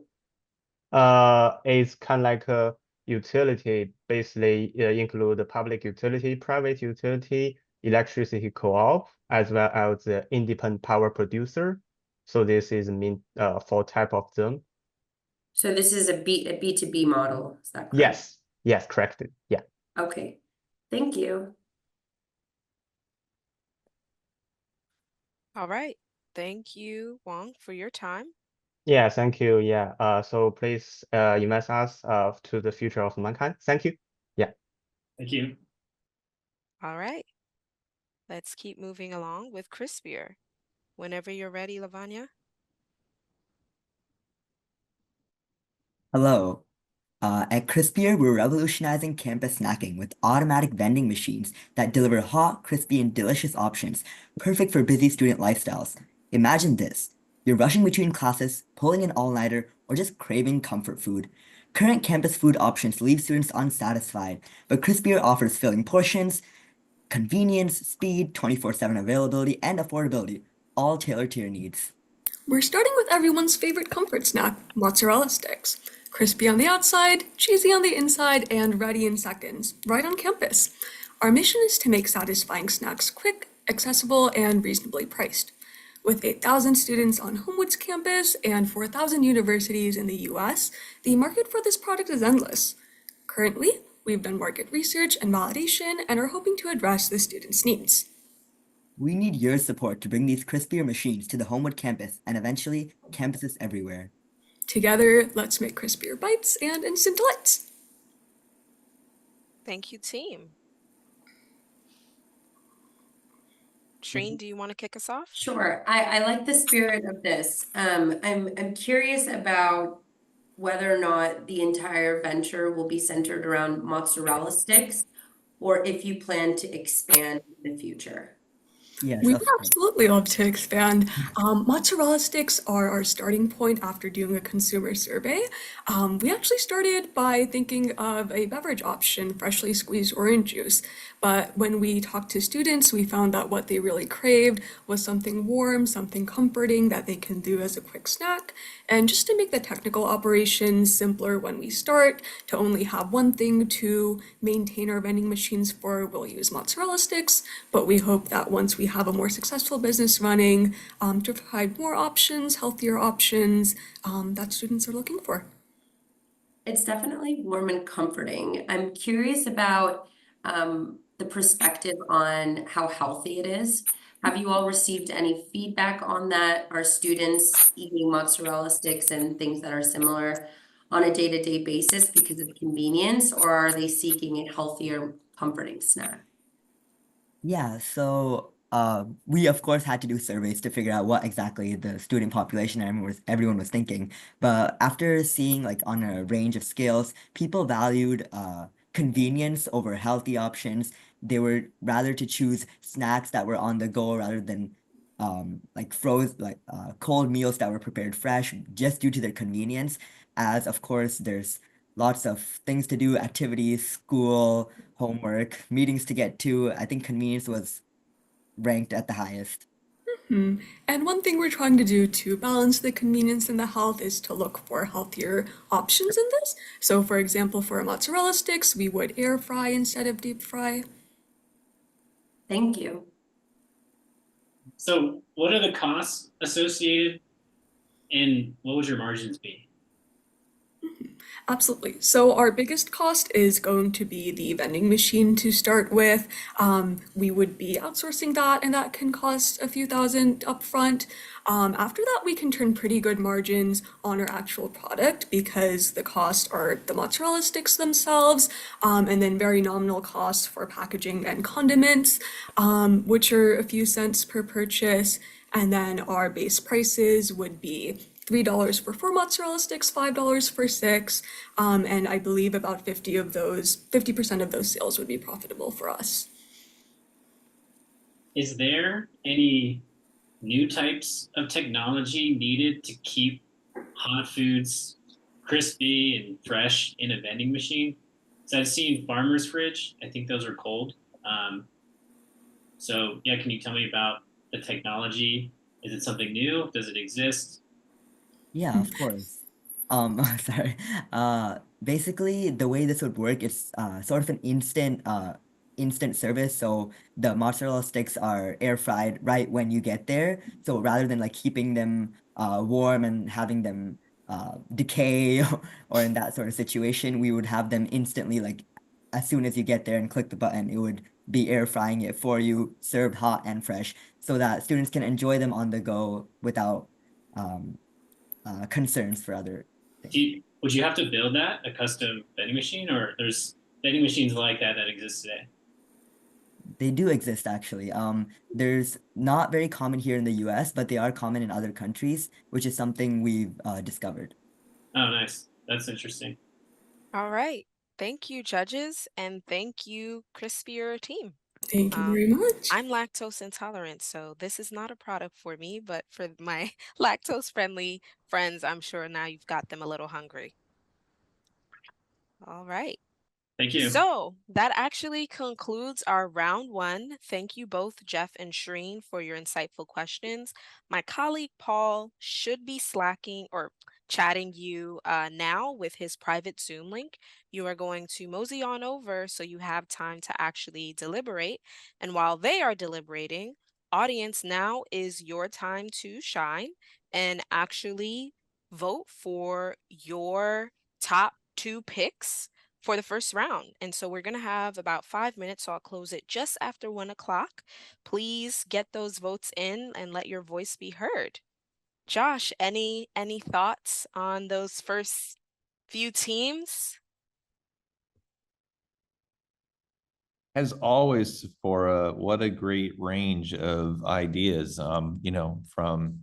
It's kind of like a utility, basically include the public utility, private utility, electricity co-op, as well as the independent power producer. So this is mean for type of them. So this is a B2B model, is that correct? Yes, yes, correct. Yeah. Okay, thank you. All right. Thank you, Wang, for your time. Yeah, thank you. Yeah. So please invite us to the future of mankind. Thank you. Yeah. Thank you. All right. Let's keep moving along with Crispier. Whenever you're ready, Lavanya. Hello. At Crispier, we're revolutionizing campus snacking with automatic vending machines that deliver hot, crispy, and delicious options, perfect for busy student lifestyles. Imagine this. You're rushing between classes, pulling an all-nighter, or just craving comfort food. Current campus food options leave students unsatisfied, but Crispier offers filling portions, convenience, speed, 24/7 availability, and affordability, all tailored to your needs. We're starting with everyone's favorite comfort snack, mozzarella sticks. Crispy on the outside, cheesy on the inside, and ready in seconds, right on campus. Our mission is to make satisfying snacks quick, accessible, and reasonably priced. With 8,000 students on Homewood's campus and 4,000 universities in the US, the market for this product is endless. Currently, we've done market research and validation and are hoping to address the students' needs. We need your support to bring these Crispier machines to the Homewood campus and eventually campuses everywhere. Together, let's make Crispier bites and instant delights. Thank you, team. Shreen, do you want to kick us off? Sure. I like the spirit of this. I'm curious about whether or not the entire venture will be centered around mozzarella sticks, or if you plan to expand in the future. Yes, We of would course. absolutely love to expand. Mozzarella sticks are our starting point after doing a consumer survey. We actually started by thinking of a beverage option, freshly squeezed orange juice. But when we talked to students, we found that what they really craved was something warm, something comforting that they can do as a quick snack. And just to make the technical operations simpler when we start, to only have one thing to maintain our vending machines for, we'll use mozzarella sticks. But we hope that once we have a more successful business running, to provide more options, healthier options that students are looking for. It's definitely warm and comforting. I'm curious about the perspective on how healthy it is. Have you all received any feedback on that? Are students eating mozzarella sticks and things that are similar on a day-to-day basis because of convenience, or are they seeking a healthier, comforting snack? Yeah, so we of course had to do surveys to figure out what exactly the student population and everyone was thinking. But after seeing like on a range of scales, people valued convenience over healthy options. They were rather to choose snacks that were on the go rather than cold meals that were prepared fresh just due to their convenience. As of course there's lots of things to do, activities, school, homework, meetings to get to. I think convenience was ranked at the highest. And one thing we're trying to do to balance the convenience and the health is to look for healthier options in this. So for example, for our mozzarella sticks, we would air fry instead of deep fry. Thank you. So what are the costs associated and what would your margins be? Absolutely. So our biggest cost is going to be the vending machine to start with. We would be outsourcing that, and that can cost a few thousand upfront. After that, we can turn pretty good margins on our actual product because the costs are the mozzarella sticks themselves, and then very nominal costs for packaging and condiments, which are a few cents per purchase. And then our base prices would be $3 for 4 mozzarella sticks, $5 for 6, and I believe about 50% of those sales would be profitable for us. Is there any new types of technology needed to keep hot foods crispy and fresh in a vending machine? So I've seen Farmer's Fridge. I think those are cold. So yeah, can you tell me about the technology? Is it something new? Does it exist? Yeah, of course. Sorry. Basically, the way this would work is sort of an instant instant service, so the mozzarella sticks are air fried right when you get there. So rather than like keeping them warm and having them decay or in that sort of situation, we would have them instantly, like as soon as you get there and click the button, it would be air frying it for you, served hot and fresh, so that students can enjoy them on the go without concerns for other things. Would you have to build a custom vending machine, or there's vending machines like that exist today? They do exist actually. There's not very common here in the US, but they are common in other countries, which is something we've discovered. Oh, nice. That's interesting. All right. Thank you, judges, and thank you, Crispier team. Thank you very much. I'm lactose intolerant, so this is not a product for me, but for my lactose-friendly friends, I'm sure now you've got them a little hungry. All right. Thank you. So that actually concludes our round one. Thank you both, Jeff and Shireen, for your insightful questions. My colleague Paul should be slacking or chatting you now with his private Zoom link. You are going to mosey on over so you have time to actually deliberate. And while they are deliberating, audience, now is your time to shine and actually vote for your top 2 picks for the first round. And so we're going to have about 5 minutes, so I'll close it just after 1 o'clock. Please get those votes in and let your voice be heard. Josh, any thoughts on those first few teams? As always, Sephora, what a great range of ideas, from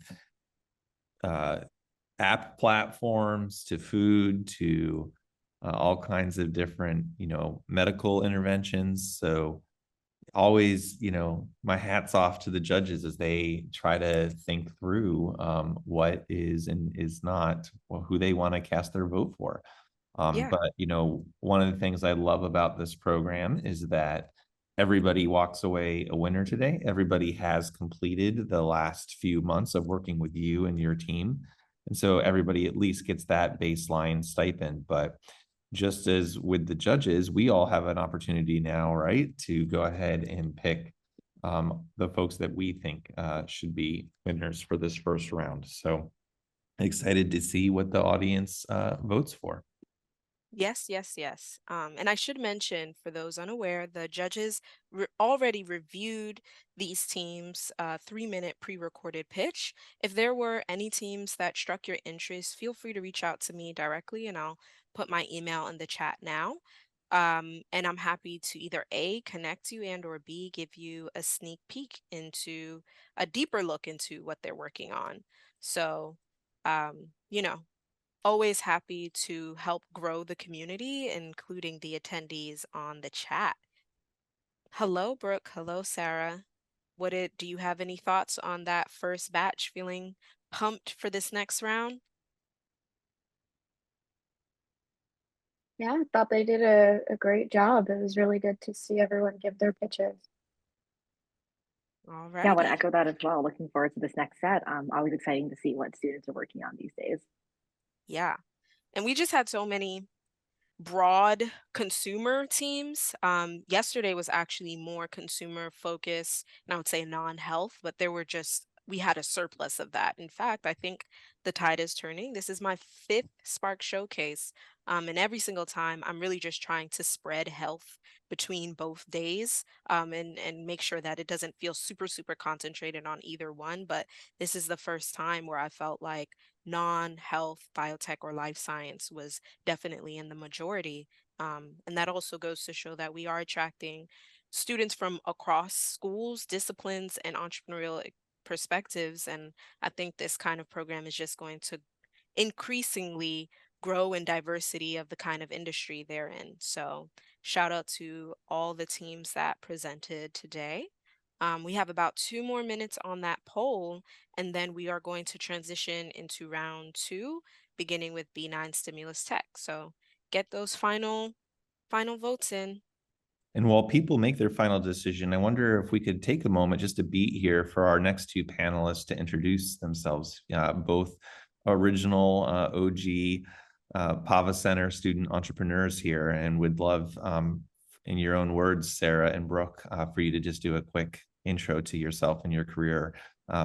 app platforms to food to all kinds of different, medical interventions. So always, my hat's off to the judges as they try to think through what is and is not, who they want to cast their vote for. But, one of the things I love about this program is that everybody walks away a winner today. Everybody has completed the last few months of working with you and your team. And so everybody at least gets that baseline stipend. But just as with the judges, we all have an opportunity now, right, to go ahead and pick the folks that we think should be winners for this first round. So excited to see what the audience votes for. Yes, yes, yes. And I should mention, for those unaware, the judges already reviewed these teams' 3-minute pre-recorded pitch. If there were any teams that struck your interest, feel free to reach out to me directly, and I'll put my email in the chat now. And I'm happy to either A, connect you, and or B, give you a sneak peek into a deeper look into what they're working on. So, always happy to help grow the community, including the attendees on the chat. Hello, Brooke. Hello, Sarah. Do you have any thoughts on that first batch? Feeling pumped for this next round? Yeah, I thought they did a great job. It was really good to see everyone give their pitches. All right. Yeah, I want to echo that as well. Looking forward to this next set. Always exciting to see what students are working on these days. Yeah. And we just had so many broad consumer teams. Yesterday was actually more consumer focused, and I would say non-health, but we had a surplus of that. In fact, I think the tide is turning. This is my 5th Spark Showcase. And every single time I'm really just trying to spread health between both days and make sure that it doesn't feel super, super concentrated on either one. But this is the first time where I felt like non-health, biotech, or life science was definitely in the majority. And that also goes to show that we are attracting students from across schools, disciplines, and entrepreneurial perspectives. And I think this kind of program is just going to increasingly grow in diversity of the kind of industry they're in. So shout out to all the teams that presented today. We have about 2 more minutes on that poll, and then we are going to transition into round 2, beginning with B9 Stimulus Tech. So get those final votes in. And while people make their final decision, I wonder if we could take a moment, just a beat here, for our next 2 panelists to introduce themselves, both original OG Pava Center student entrepreneurs here, and would love in your own words, Sarah and Brooke, for you to just do a quick intro to yourself and your career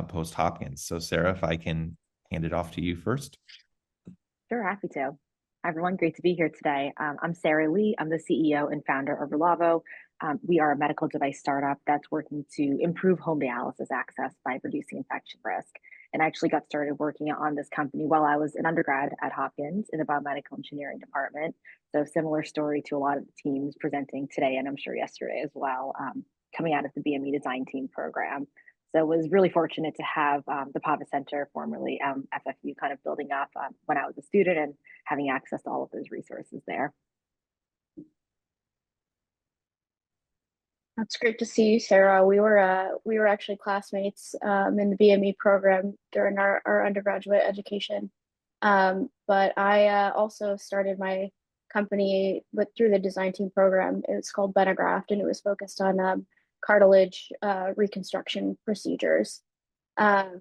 post Hopkins. So Sarah, if I can hand it off to you first. Sure, happy to. Hi, everyone, great to be here today. I'm Sarah Lee. I'm the CEO and founder of Relavo. We are a medical device startup that's working to improve home dialysis access by reducing infection risk. And I actually got started working on this company while I was an undergrad at Hopkins in the biomedical engineering department. So similar story to a lot of the teams presenting today, and I'm sure yesterday as well, coming out of the BME design team program. So was really fortunate to have the PAVA Center, formerly FFU, kind of building up when I was a student and having access to all of those resources there. That's great to see you, Sarah. We were actually classmates in the BME program during our undergraduate education. But I also started my company through the design team program. It's called Benegraft, and it was focused on cartilage reconstruction procedures. And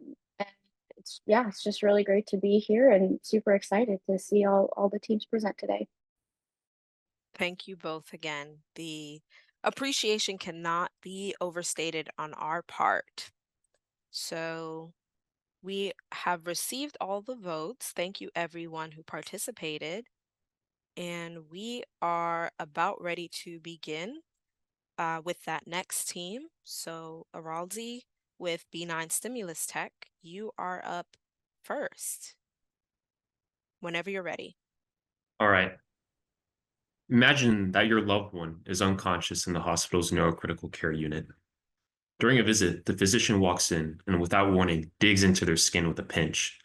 it's just really great to be here and super excited to see all the teams present today. Thank you both again. The appreciation cannot be overstated on our part. So we have received all the votes. Thank you everyone who participated. And we are about ready to begin with that next team. So Araldi with B9 Stimulus Tech, you are up first. Whenever you're ready. All right. Imagine that your loved one is unconscious in the hospital's neurocritical care unit. During a visit, the physician walks in and without warning digs into their skin with a pinch,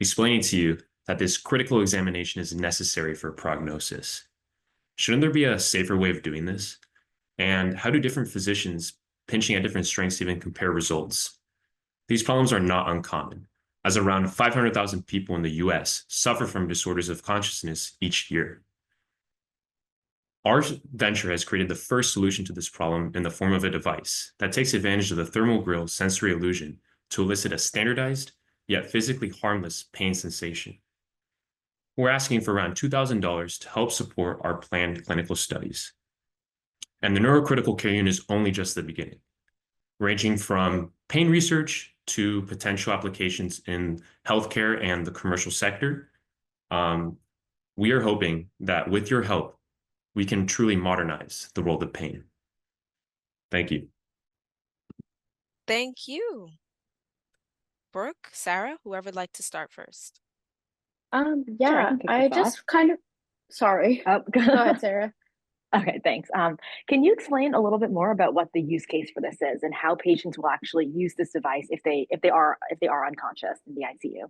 explaining to you that this critical examination is necessary for prognosis. Shouldn't there be a safer way of doing this? And how do different physicians pinching at different strengths even compare results? These problems are not uncommon, as around 500,000 people in the US suffer from disorders of consciousness each year. Our venture has created the first solution to this problem in the form of a device that takes advantage of the thermal grill sensory illusion to elicit a standardized, yet physically harmless pain sensation. We're asking for around $2,000 to help support our planned clinical studies. And the neurocritical care unit is only just the beginning, ranging from pain research to potential applications in healthcare and the commercial sector. We are hoping that with your help, we can truly modernize the world of pain. Thank you. Thank you. Brooke, Sarah, whoever would like to start first. Yeah, I just kind of, sorry. Oh, Go ahead, Sarah. Okay, thanks. Can you explain a little bit more about what the use case for this is and how patients will actually use this device if they are unconscious in the ICU?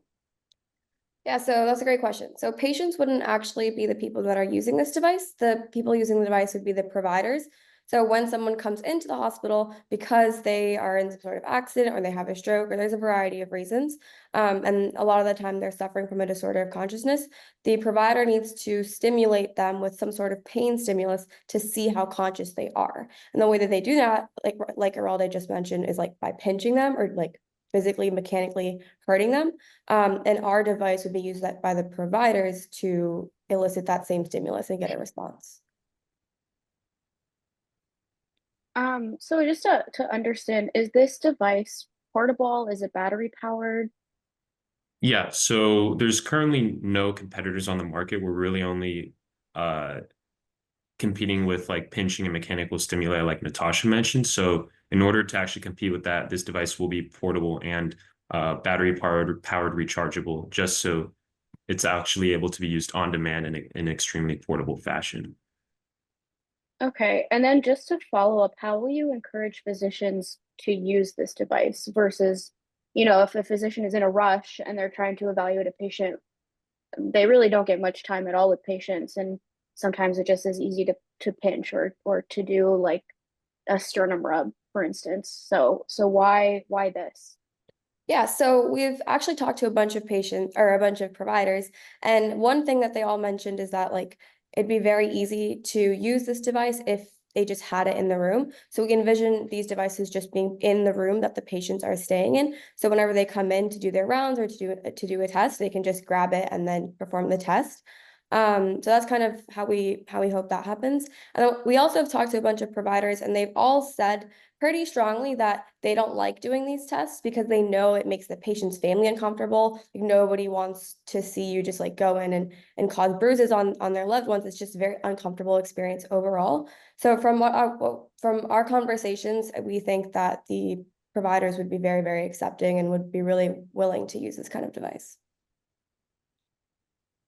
Yeah, so that's a great question. So patients wouldn't actually be the people that are using this device. The people using the device would be the providers. So when someone comes into the hospital because they are in some sort of accident or they have a stroke or there's a variety of reasons, and a lot of the time they're suffering from a disorder of consciousness, the provider needs to stimulate them with some sort of pain stimulus to see how conscious they are. And the way that they do that, like Araldi just mentioned, is like by pinching them or like physically, mechanically hurting them. And our device would be used by the providers to elicit that same stimulus and get a response. So just to understand, is this device portable? Is it battery powered? Yeah, so there's currently no competitors on the market. We're really only competing with like pinching and mechanical stimuli like Natasha mentioned. So in order to actually compete with that, this device will be portable and battery powered rechargeable, just so it's actually able to be used on demand in an extremely portable fashion. Okay, and then just to follow up, how will you encourage physicians to use this device versus, if a physician is in a rush and they're trying to evaluate a patient, they really don't get much time at all with patients, and sometimes it just is easy to pinch or to do like a sternum rub, for instance. So why this? Yeah, so we've actually talked to a bunch of patients or a bunch of providers, and one thing that they all mentioned is that like it'd be very easy to use this device if they just had it in the room. So we can envision these devices just being in the room that the patients are staying in. So whenever they come in to do their rounds or to do a test, they can just grab it and then perform the test. So that's kind of how we hope that happens. And then we also have talked to a bunch of providers, and they've all said pretty strongly that they don't like doing these tests because they know it makes the patient's family uncomfortable. Like, nobody wants to see you just like go in and cause bruises on their loved ones. It's just a very uncomfortable experience overall. So from our conversations, we think that the providers would be very, very accepting and would be really willing to use this kind of device.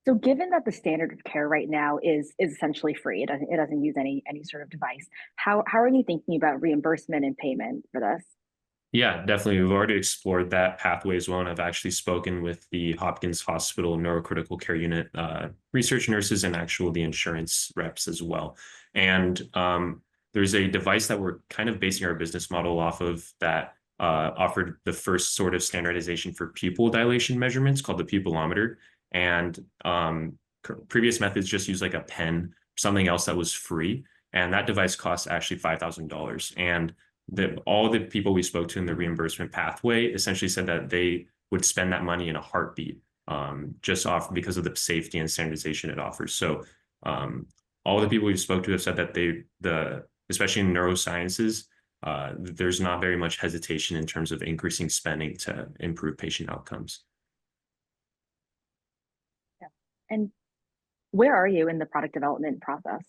So given that the standard of care right now is essentially free, it doesn't use any sort of device, how are you thinking about reimbursement and payment for this? Yeah, definitely. We've already explored that pathway as well, and I've actually spoken with the Hopkins Hospital Neurocritical Care Unit research nurses and the insurance reps as well. And there's a device that we're kind of basing our business model off of that offered the first sort of standardization for pupil dilation measurements called the pupilometer. And previous methods just use like a pen, something else that was free. And that device costs actually $5,000. And all the people we spoke to in the reimbursement pathway essentially said that they would spend that money in a heartbeat, just off because of the safety and standardization it offers. So all the people we spoke to have said that especially in neurosciences, there's not very much hesitation in terms of increasing spending to improve patient outcomes. Yeah. And where are you in the product development process?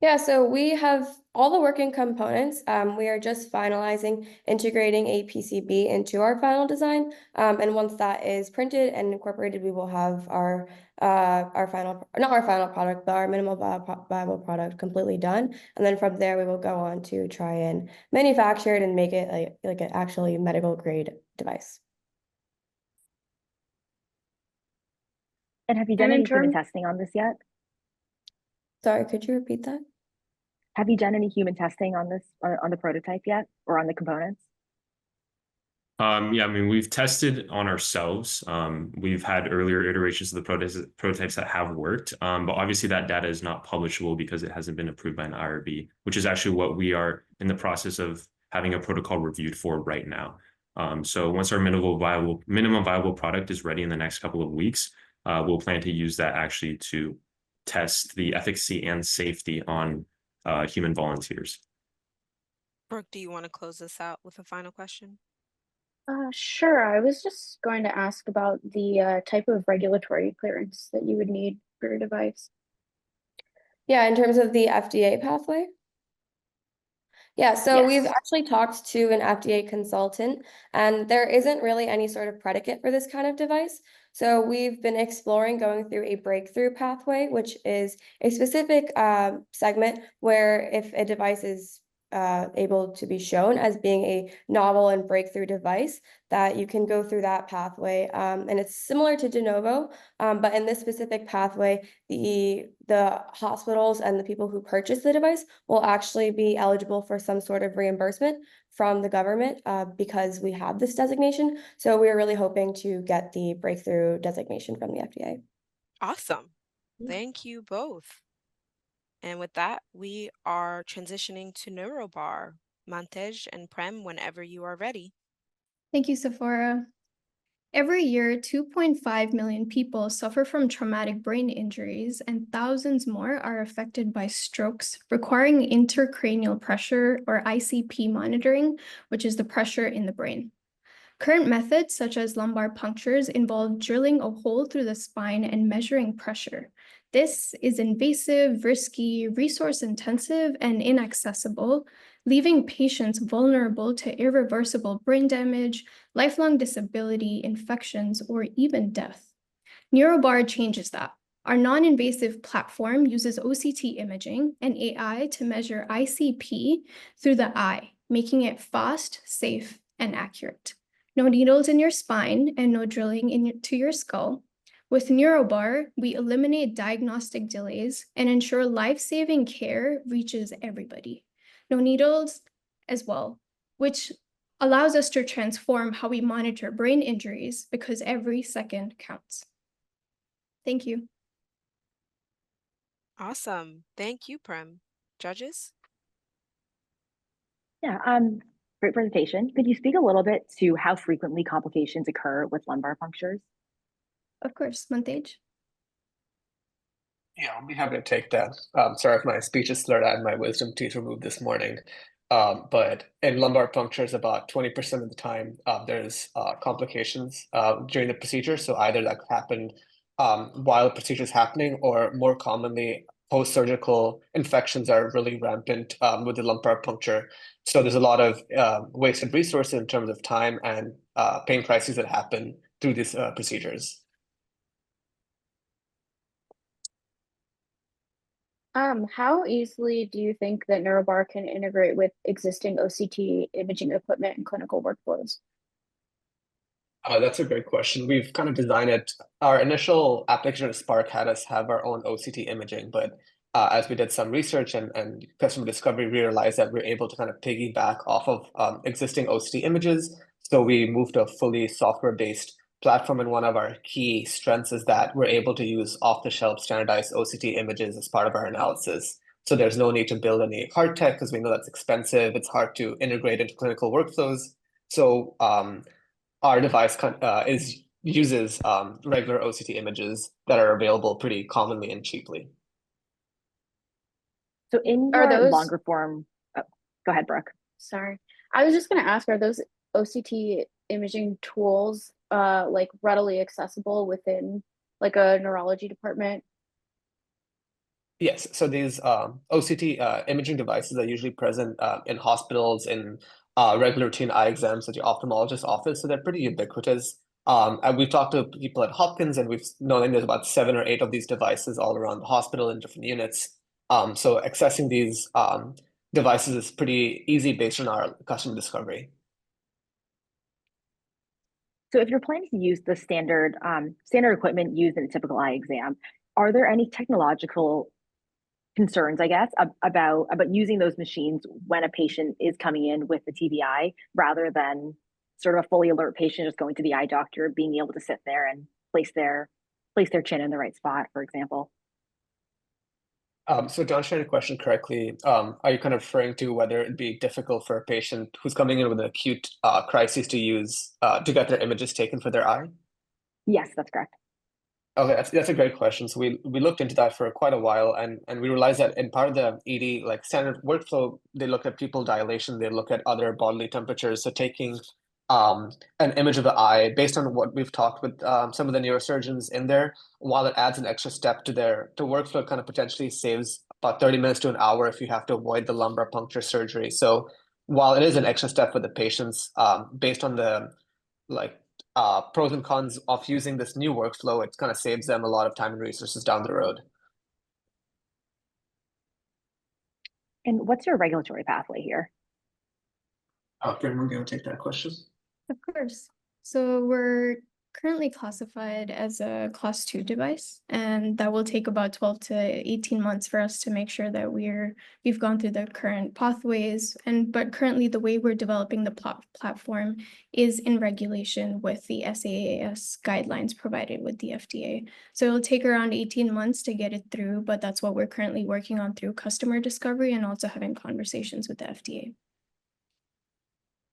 Yeah, so we have all the working components. We are just finalizing integrating a PCB into our final design. And once that is printed and incorporated, we will have our final, not our final product, but our minimal viable product completely done. And then from there, we will go on to try and manufacture it and make it like an actually medical grade device. And have you done any human testing on this yet? Sorry, could you repeat that? Have you done any human testing on this, on the prototype yet, or on the components? Yeah, I mean, we've tested on ourselves. We've had earlier iterations of the prototypes that have worked, but obviously that data is not publishable because it hasn't been approved by an IRB, which is actually what we are in the process of having a protocol reviewed for right now. So once our minimum viable product is ready in the next couple of weeks, we'll plan to use that actually to test the efficacy and safety on human volunteers. Brooke, do you want to close this out with a final question? Sure. I was just going to ask about the type of regulatory clearance that you would need for your device. Yeah, in terms of the FDA pathway? Yeah, so we've actually talked to an FDA consultant, and there isn't really any sort of predicate for this kind of device. So we've been exploring going through a breakthrough pathway, which is a specific segment where if a device is able to be shown as being a novel and breakthrough device, that you can go through that pathway. And it's similar to de novo, but in this specific pathway, the hospitals and the people who purchase the device will actually be eligible for some sort of reimbursement from the government because we have this designation. So we're really hoping to get the breakthrough designation from the FDA. Awesome. Thank you both. And with that, we are transitioning to NeuroBar. Mantej and Prem, whenever you are ready. Thank you, Sephora. Every year, 2.5 million people suffer from traumatic brain injuries, and thousands more are affected by strokes, requiring intracranial pressure or ICP monitoring, which is the pressure in the brain. Current methods, such as lumbar punctures, involve drilling a hole through the spine and measuring pressure. This is invasive, risky, resource-intensive, and inaccessible, leaving patients vulnerable to irreversible brain damage, lifelong disability, infections, or even death. NeuroBar changes that. Our non-invasive platform uses OCT imaging and AI to measure ICP through the eye, making it fast, safe, and accurate. No needles in your spine and no drilling into your skull. With NeuroBar, we eliminate diagnostic delays and ensure life-saving care reaches everybody. No needles as well, which allows us to transform how we monitor brain injuries because every second counts. Thank you. Awesome. Thank you, Prem. Judges? Yeah, great presentation. Could you speak a little bit to how frequently complications occur with lumbar punctures? Of course, Mantej. Yeah, I'll be happy to take that. Sorry if my speech is slurred. I had my wisdom teeth removed this morning. But in lumbar punctures, about 20% of the time, there's complications during the procedure. So either that could happen while the procedure is happening, or more commonly, post-surgical infections are really rampant with the lumbar puncture. So there's a lot of wasted resources in terms of time and pain crises that happen through these procedures. How easily do you think that NeuroBar can integrate with existing OCT imaging equipment and clinical workflows? That's a great question. We've kind of designed it. Our initial application at Spark had us have our own OCT imaging, but as we did some research and customer discovery, we realized that we're able to kind of piggyback off of existing OCT images. So we moved to a fully software-based platform, and one of our key strengths is that we're able to use off-the-shelf standardized OCT images as part of our analysis. So there's no need to build any hard tech because we know that's expensive. It's hard to integrate into clinical workflows. So our device uses regular OCT images that are available pretty commonly and cheaply. So in Are your those longer form, oh, go ahead, Brooke. Sorry, I was just going to ask, are those OCT imaging tools like readily accessible within like a neurology department? Yes, so these OCT imaging devices are usually present in hospitals, in regular routine eye exams at your ophthalmologist's office, so they're pretty ubiquitous. And we've talked to people at Hopkins, and we've known there's about 7 or 8 of these devices all around the hospital in different units. So accessing these devices is pretty easy based on our customer discovery. So if you're planning to use the standard equipment used in a typical eye exam, are there any technological concerns, I guess, about using those machines when a patient is coming in with the TBI, rather than sort of a fully alert patient just going to the eye doctor, being able to sit there and place their chin in the right spot, for example? So to understand your question correctly, are you kind of referring to whether it'd be difficult for a patient who's coming in with an acute crisis to get their images taken for their eye? Yes, that's correct. Okay, that's a great question. So we looked into that for quite a while, and we realized that in part of the ED, like standard workflow, they look at pupil dilation, they look at other bodily temperatures. So taking an image of the eye based on what we've talked with some of the neurosurgeons in there, while it adds an extra step to their workflow, it kind of potentially saves about 30 minutes to an hour if you have to avoid the lumbar puncture surgery. So while it is an extra step for the patients, based on the pros and cons of using this new workflow, it kind of saves them a lot of time and resources down the road. And what's your regulatory pathway here? Brim, we're going to take that question. Of course. So we're currently classified as a Class 2 device, and that will take about 12 to 18 months for us to make sure that we've gone through the current pathways. But currently, the way we're developing the platform is in regulation with the SAAS guidelines provided with the FDA. So it'll take around 18 months to get it through, but that's what we're currently working on through customer discovery and also having conversations with the FDA.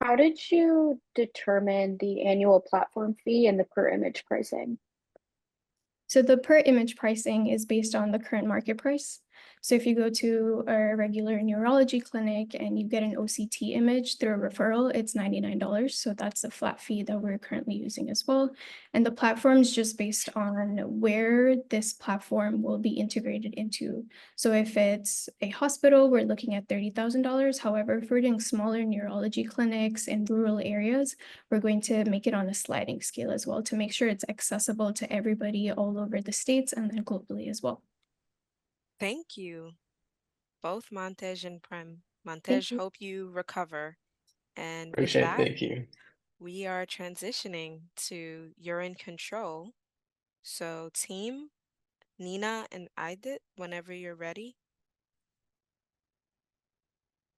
How did you determine the annual platform fee and the per image pricing? So the per image pricing is based on the current market price. So if you go to a regular neurology clinic and you get an OCT image through a referral, it's $99. So that's the flat fee that we're currently using as well. And the platform is just based on where this platform will be integrated into. So if it's a hospital, we're looking at $30,000. However, if we're doing smaller neurology clinics in rural areas, we're going to make it on a sliding scale as well to make sure it's accessible to everybody all over the states and then globally as well. Thank you, both Montej and Prem. Montej, hope you recover. And with Appreciate it. that, Thank you. we are transitioning to urine control. So team, Nina and Aidit, whenever you're ready.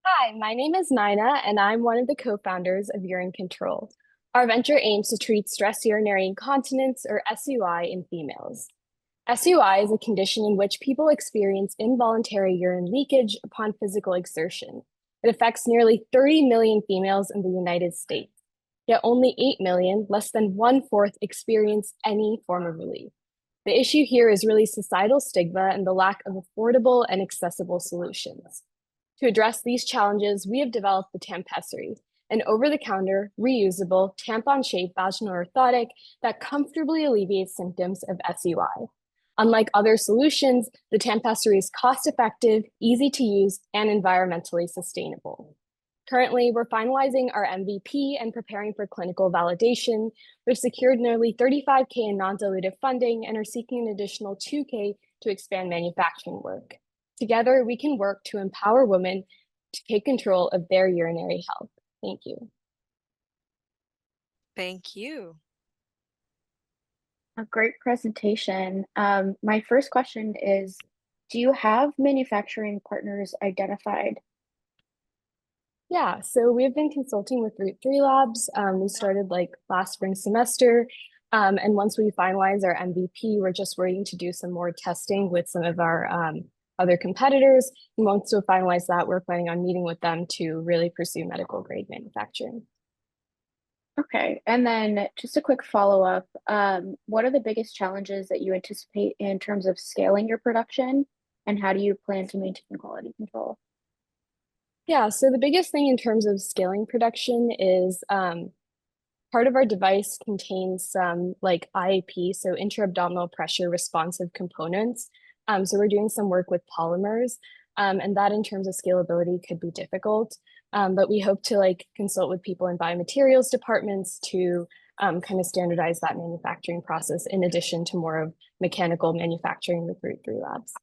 Hi, my name is Nina, and I'm one of the co-founders of Urine Control. Our venture aims to treat stress urinary incontinence, or SUI, in females. SUI is a condition in which people experience involuntary urine leakage upon physical exertion. It affects nearly 30 million females in the United States, yet only 8 million, less than 1/4, experience any form of relief. The issue here is really societal stigma and the lack of affordable and accessible solutions. To address these challenges, we have developed the Tampessary, an over-the-counter, reusable, tampon-shaped vaginal orthotic that comfortably alleviates symptoms of SUI. Unlike other solutions, the Tampessary is cost-effective, easy to use, and environmentally sustainable. Currently, we're finalizing our MVP and preparing for clinical validation. We've secured nearly $35K in non-dilutive funding and are seeking an additional $2K to expand manufacturing work. Together, we can work to empower women to take control of their urinary health. Thank you. Thank you. A great presentation. My first question is, do you have manufacturing partners identified? Yeah, so we've been consulting with Root 3 Labs. We started like last spring semester. And once we finalize our MVP, we're just waiting to do some more testing with some of our other competitors. And once we finalize that, we're planning on meeting with them to really pursue medical grade manufacturing. Okay, and then just a quick follow-up. What are the biggest challenges that you anticipate in terms of scaling your production, and how do you plan to maintain quality control? Yeah, so the biggest thing in terms of scaling production is part of our device contains some like IAP, so intra-abdominal pressure responsive components. So we're doing some work with polymers, and that in terms of scalability could be difficult. But we hope to like consult with people in biomaterials departments to kind of standardize that manufacturing process in addition to more of mechanical manufacturing with Root 3 Labs.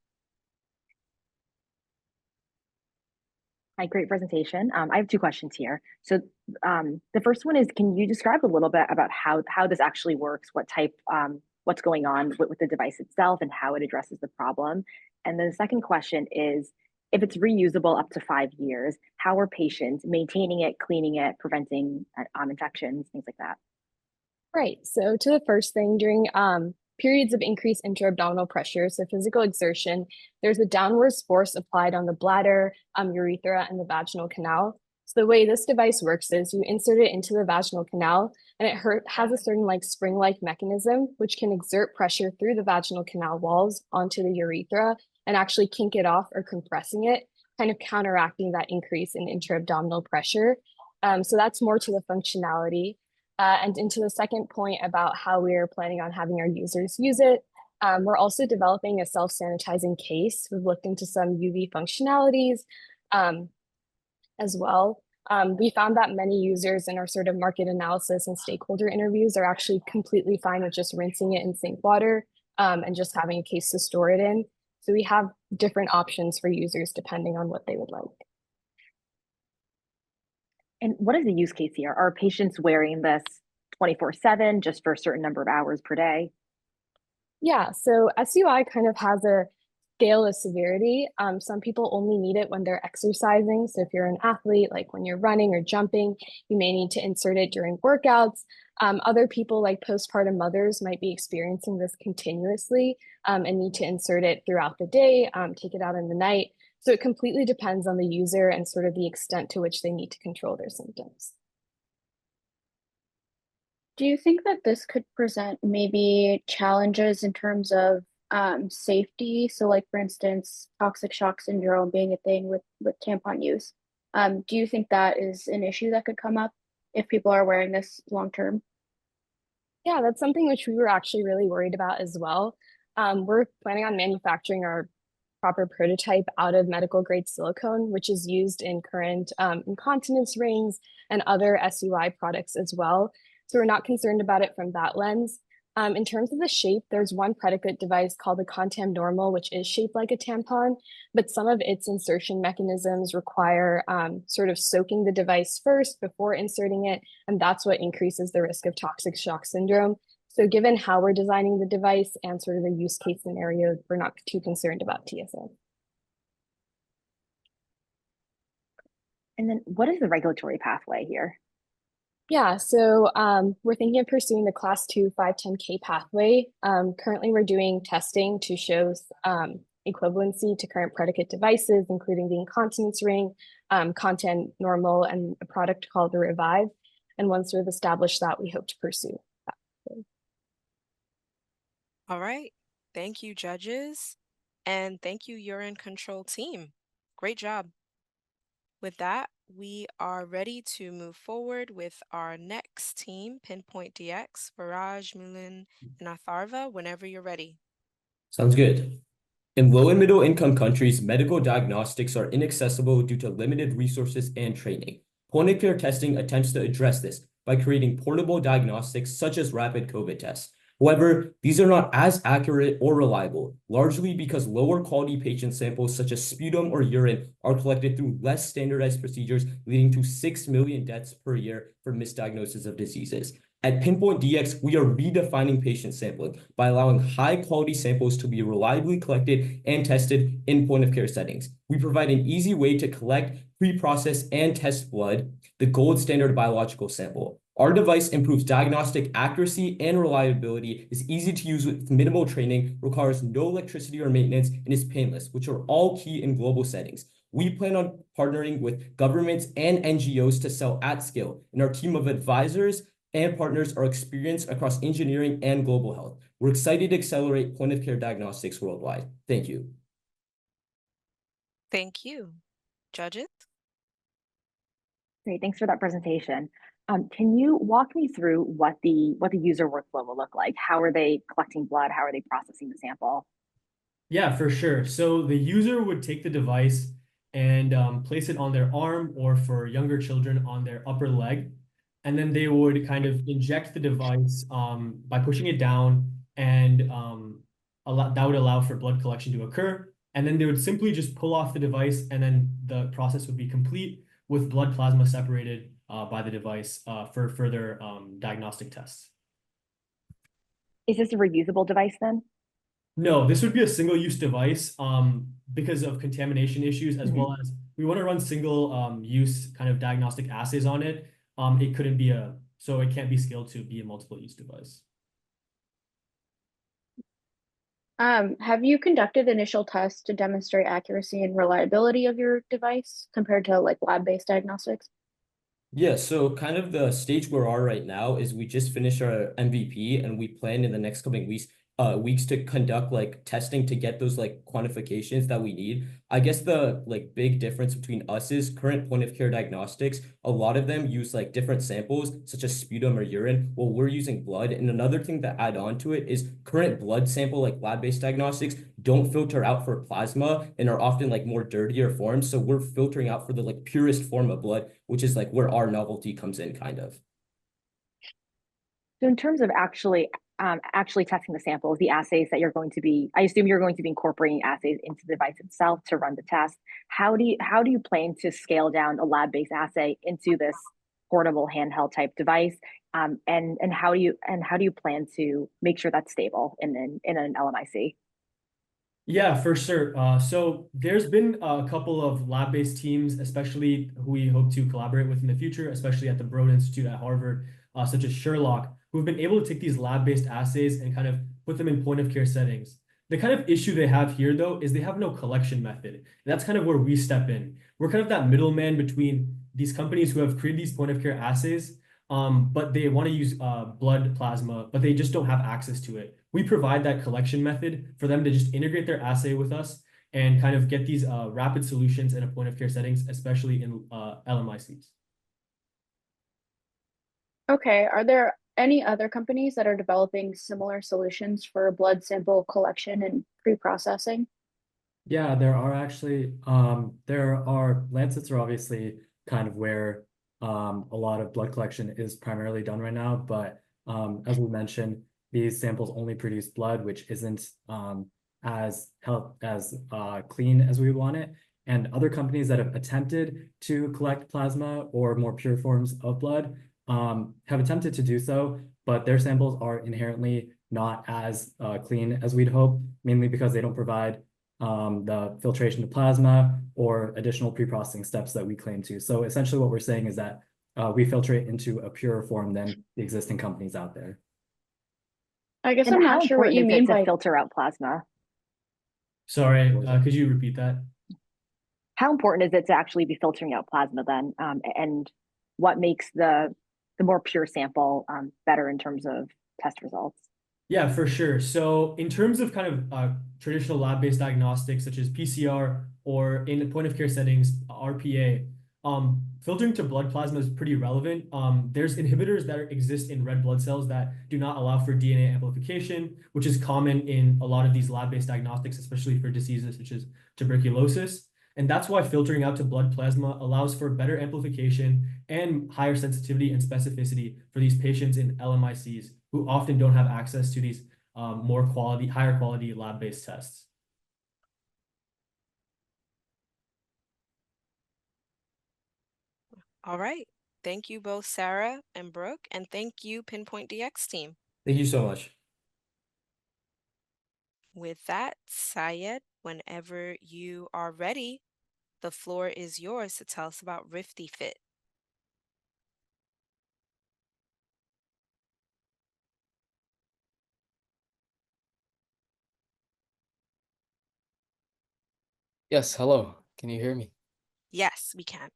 Hi, great presentation. I have two questions here. So the first one is, can you describe a little bit about how this actually works, what type, what's going on with the device itself and how it addresses the problem? And then the second question is, if it's reusable up to 5 years, how are patients maintaining it, cleaning it, preventing infections, things like that? Right, so to the first thing, during periods of increased intra-abdominal pressure, so physical exertion, there's a downward force applied on the bladder, urethra, and the vaginal canal. So the way this device works is you insert it into the vaginal canal, and it has a certain like spring-like mechanism, which can exert pressure through the vaginal canal walls onto the urethra and actually kink it off or compressing it, kind of counteracting that increase in intra-abdominal pressure. So that's more to the functionality. And into the second point about how we're planning on having our users use it, we're also developing a self-sanitizing case. We've looked into some UV functionalities as well. We found that many users in our sort of market analysis and stakeholder interviews are actually completely fine with just rinsing it in sink water and just having a case to store it in. So we have different options for users depending on what they would like. And what is the use case here? Are patients wearing this 24/7 just for a certain number of hours per day? Yeah, so SUI kind of has a scale of severity. Some people only need it when they're exercising. So if you're an athlete, like when you're running or jumping, you may need to insert it during workouts. Other people like postpartum mothers might be experiencing this continuously and need to insert it throughout the day, take it out in the night. So it completely depends on the user and sort of the extent to which they need to control their symptoms. Do you think that this could present maybe challenges in terms of safety? So like for instance, toxic shock syndrome being a thing with tampon use. Do you think that is an issue that could come up if people are wearing this long term? Yeah, that's something which we were actually really worried about as well. We're planning on manufacturing our proper prototype out of medical grade silicone, which is used in current incontinence rings and other SUI products as well. So we're not concerned about it from that lens. In terms of the shape, there's one predicate device called the Contam Normal, which is shaped like a tampon, but some of its insertion mechanisms require sort of soaking the device first before inserting it, and that's what increases the risk of toxic shock syndrome. So given how we're designing the device and sort of the use case scenario, we're not too concerned about TSA. And then what is the regulatory pathway here? Yeah, so we're thinking of pursuing the Class 2 510K pathway. Currently, we're doing testing to show equivalency to current predicate devices, including the incontinence ring, Contam Normal, and a product called the Revive. And once we've established that, we hope to pursue that. All right. Thank you, judges. And thank you, urine control team. Great job. With that, we are ready to move forward with our next team, Pinpoint DX, Viraj, Milan, and Atharva, whenever you're ready. Sounds good. In low and middle income countries, medical diagnostics are inaccessible due to limited resources and training. Point-of-care testing attempts to address this by creating portable diagnostics such as rapid COVID tests. However, these are not as accurate or reliable, largely because lower quality patient samples such as sputum or urine are collected through less standardized procedures, leading to 6 million deaths per year for misdiagnosis of diseases. At Pinpoint DX, we are redefining patient sampling by allowing high-quality samples to be reliably collected and tested in point-of-care settings. We provide an easy way to collect, pre-process, and test blood, the gold standard biological sample. Our device improves diagnostic accuracy and reliability, is easy to use with minimal training, requires no electricity or maintenance, and is painless, which are all key in global settings. We plan on partnering with governments and NGOs to sell at scale, and our team of advisors and partners are experienced across engineering and global health. We're excited to accelerate point-of-care diagnostics worldwide. Thank you. Thank you. Judges? Great, thanks for that presentation. Can you walk me through what the user workflow will look like? How are they collecting blood? How are they processing the sample? Yeah, for sure. So the user would take the device and place it on their arm, or for younger children on their upper leg. And then they would kind of inject the device by pushing it down, and that would allow for blood collection to occur. And then they would simply just pull off the device, and then the process would be complete with blood plasma separated by the device for further diagnostic tests. Is this a reusable device then? No, this would be a single-use device because of contamination issues, as well as we want to run single-use kind of diagnostic assays on it. It couldn't be so it can't be scaled to be a multiple-use device. Have you conducted initial tests to demonstrate accuracy and reliability of your device compared to like lab-based diagnostics? Yeah, so kind of the stage we are right now is we just finished our MVP, and we plan in the next coming weeks to conduct like testing to get those like quantifications that we need. I guess the like big difference between us is current point of care diagnostics. A lot of them use like different samples such as sputum or urine, while we're using blood. And another thing to add on to it is current blood sample like lab-based diagnostics don't filter out for plasma and are often like more dirtier forms. So we're filtering out for the like purest form of blood, which is like where our novelty comes in kind of. So in terms of actually testing the samples, the assays that you're going to be, I assume you're going to be incorporating assays into the device itself to run the test. How do you plan to scale down a lab-based assay into this portable handheld type device? And how do you plan to make sure that's stable in an LMIC? Yeah, for sure. So there's been a couple of lab-based teams, especially who we hope to collaborate with in the future, especially at the Broad Institute at Harvard, such as Sherlock, who've been able to take these lab-based assays and kind of put them in point-of-care settings. The kind of issue they have here, though, is they have no collection method. And that's kind of where we step in. We're kind of that middleman between these companies who have created these point-of-care assays, but they want to use blood plasma, but they just don't have access to it. We provide that collection method for them to just integrate their assay with us and kind of get these rapid solutions in a point-of-care settings, especially in LMICs. Okay, are there any other companies that are developing similar solutions for blood sample collection and pre-processing? Yeah, there are actually. Lancets are obviously kind of where a lot of blood collection is primarily done right now, but as we mentioned, these samples only produce blood, which isn't as clean as we would want it. And other companies that have attempted to collect plasma or more pure forms of blood have attempted to do so, but their samples are inherently not as clean as we'd hope, mainly because they don't provide the filtration to plasma or additional pre-processing steps that we claim to. So essentially what we're saying is that we filter it into a purer form than the existing companies out there. I guess I'm not sure what you mean by filter out plasma. Sorry, could you repeat that? How important is it to actually be filtering out plasma then? And what makes the more pure sample better in terms of test results? Yeah, for sure. So in terms of kind of traditional lab-based diagnostics such as PCR or in point of care settings, RPA, filtering to blood plasma is pretty relevant. There's inhibitors that exist in red blood cells that do not allow for DNA amplification, which is common in a lot of these lab-based diagnostics, especially for diseases such as tuberculosis. And that's why filtering out to blood plasma allows for better amplification and higher sensitivity and specificity for these patients in LMICs who often don't have access to these higher quality lab-based tests. All right. Thank you both, Sarah and Brooke, and thank you, Pinpoint DX team. Thank you so much. With that, Syed, whenever you are ready, the floor is yours to tell us about RiftyFit. Yes, hello. Can you hear me? Yes, we can.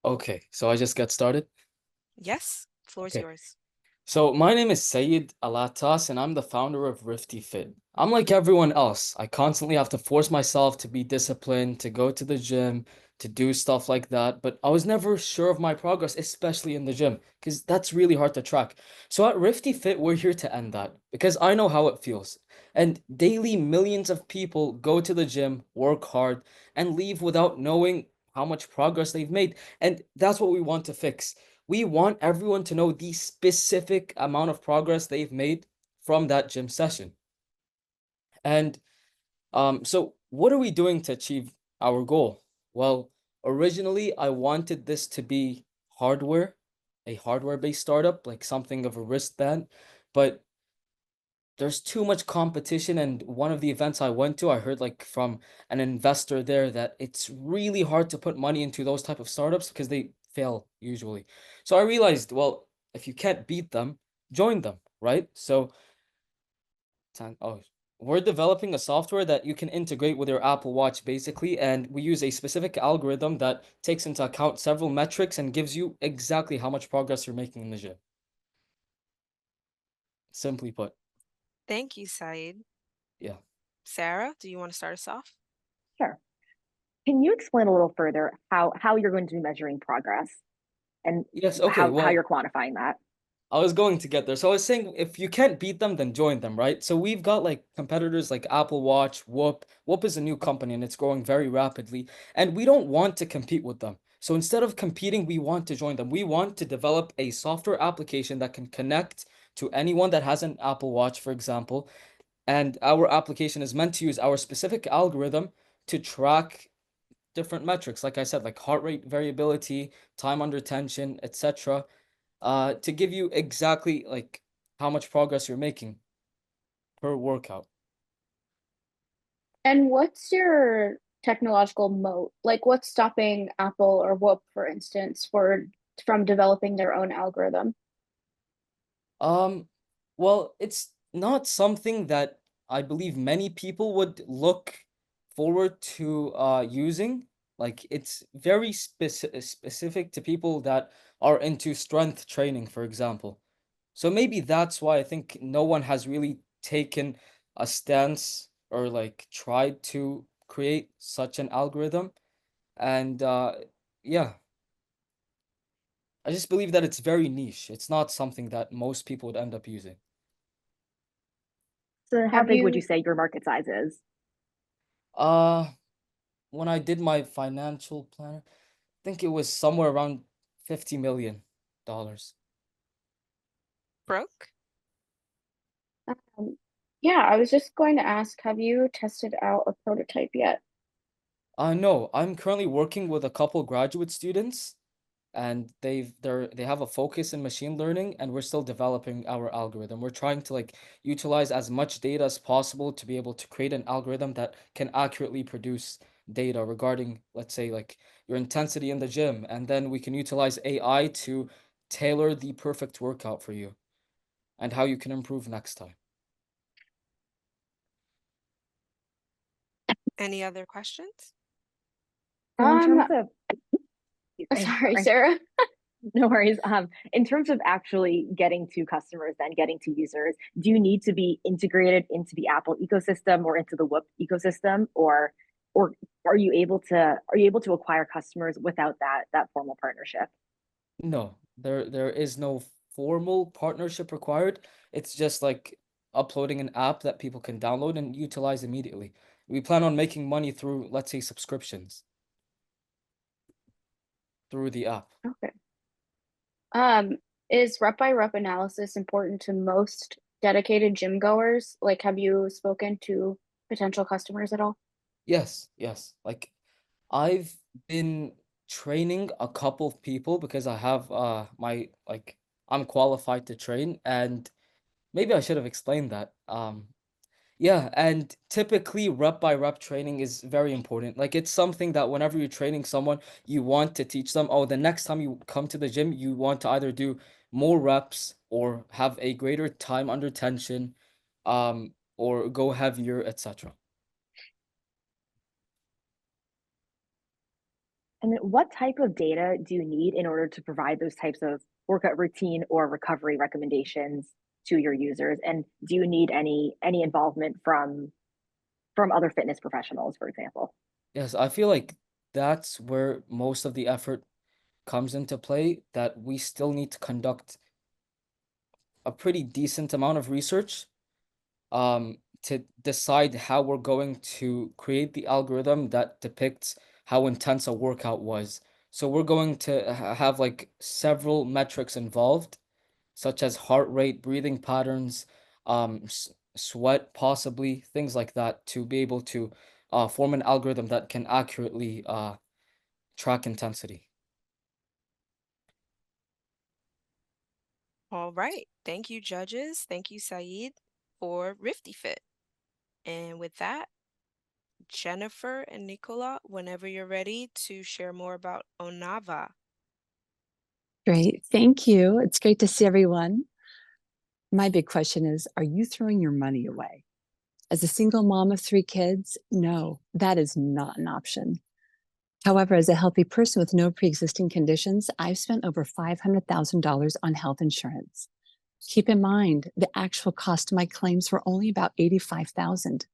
Okay, so I just got started. Yes, floor is Okay. yours. So my name is Sayed Alatas, and I'm the founder of RiftyFit. I'm like everyone else. I constantly have to force myself to be disciplined, to go to the gym, to do stuff like that. But I was never sure of my progress, especially in the gym, because that's really hard to track. So at RiftyFit, we're here to end that, because I know how it feels. And daily, millions of people go to the gym, work hard, and leave without knowing how much progress they've made. And that's what we want to fix. We want everyone to know the specific amount of progress they've made from that gym session. And so what are we doing to achieve our goal? Well, originally I wanted this to be hardware, a hardware-based startup, like something of a wristband, but there's too much competition. And one of the events I went to, I heard like from an investor there that it's really hard to put money into those type of startups because they fail usually. So I realized, well, if you can't beat them, join them, right? So we're developing a software that you can integrate with your Apple Watch basically, and we use a specific algorithm that takes into account several metrics and gives you exactly how much progress you're making in the gym. Simply put. Thank you, Syed. Yeah. Sarah, do you want to start us off? Sure. Can you explain a little further how you're going to be measuring progress and Yes, okay, how well, you're quantifying that? I was going to get there. So I was saying if you can't beat them, then join them, right? So we've got like competitors like Apple Watch, Whoop. Whoop is a new company and it's growing very rapidly. And we don't want to compete with them. So instead of competing, we want to join them. We want to develop a software application that can connect to anyone that has an Apple Watch, for example. And our application is meant to use our specific algorithm to track different metrics, like I said, like heart rate variability, time under tension, etc., to give you exactly like how much progress you're making per workout. And what's your technological moat? Like, what's stopping Apple or Whoop, for instance, from developing their own algorithm? Well, it's not something that I believe many people would look forward to using. Like it's very specific to people that are into strength training, for example. So maybe that's why I think no one has really taken a stance or like tried to create such an algorithm. And yeah, I just believe that it's very niche. It's not something that most people would end up using. So how big would you say your market size is? When I did my financial planner, I think it was somewhere around $50 million. Brooke? Yeah, I was just going to ask, have you tested out a prototype yet? No, I'm currently working with a couple graduate students, and they have a focus in machine learning, and we're still developing our algorithm. We're trying to like utilize as much data as possible to be able to create an algorithm that can accurately produce data regarding, let's say, like your intensity in the gym, and then we can utilize AI to tailor the perfect workout for you and how you can improve next time. Any other questions? So in terms of Sorry, Sarah. No worries. In terms of actually getting to customers, then getting to users, do you need to be integrated into the Apple ecosystem or into the Whoop ecosystem, or are you able to acquire customers without that formal partnership? No, there is no formal partnership required. It's just like uploading an app that people can download and utilize immediately. We plan on making money through, let's say, subscriptions through the app. Okay. Is rep by rep analysis important to most dedicated gym goers? Like, have you spoken to potential customers at all? Yes, yes. Like I've been training a couple of people because I have my like I'm qualified to train, and maybe I should have explained that. Yeah, and typically rep by rep training is very important. Like it's something that whenever you're training someone, you want to teach them, oh, the next time you come to the gym, you want to either do more reps or have a greater time under tension, or go heavier, etc. And what type of data do you need in order to provide those types of workout routine or recovery recommendations to your users? And do you need any involvement from other fitness professionals, for example? Yes, I feel like that's where most of the effort comes into play, that we still need to conduct a pretty decent amount of research to decide how we're going to create the algorithm that depicts how intense a workout was. So we're going to have like several metrics involved, such as heart rate, breathing patterns, sweat, possibly, things like that, to be able to form an algorithm that can accurately track intensity. All right. Thank you, judges. Thank you, Saeed, for RiftyFit. And with that, Jennifer and Nicola, whenever you're ready to share more about Onava. Great. Thank you. It's great to see everyone. My big question is, are you throwing your money away? As a single mom of 3 kids, no, that is not an option. However, as a healthy person with no pre-existing conditions, I've spent over $500,000 on health insurance. Keep in mind, the actual cost of my claims were only about $85,000.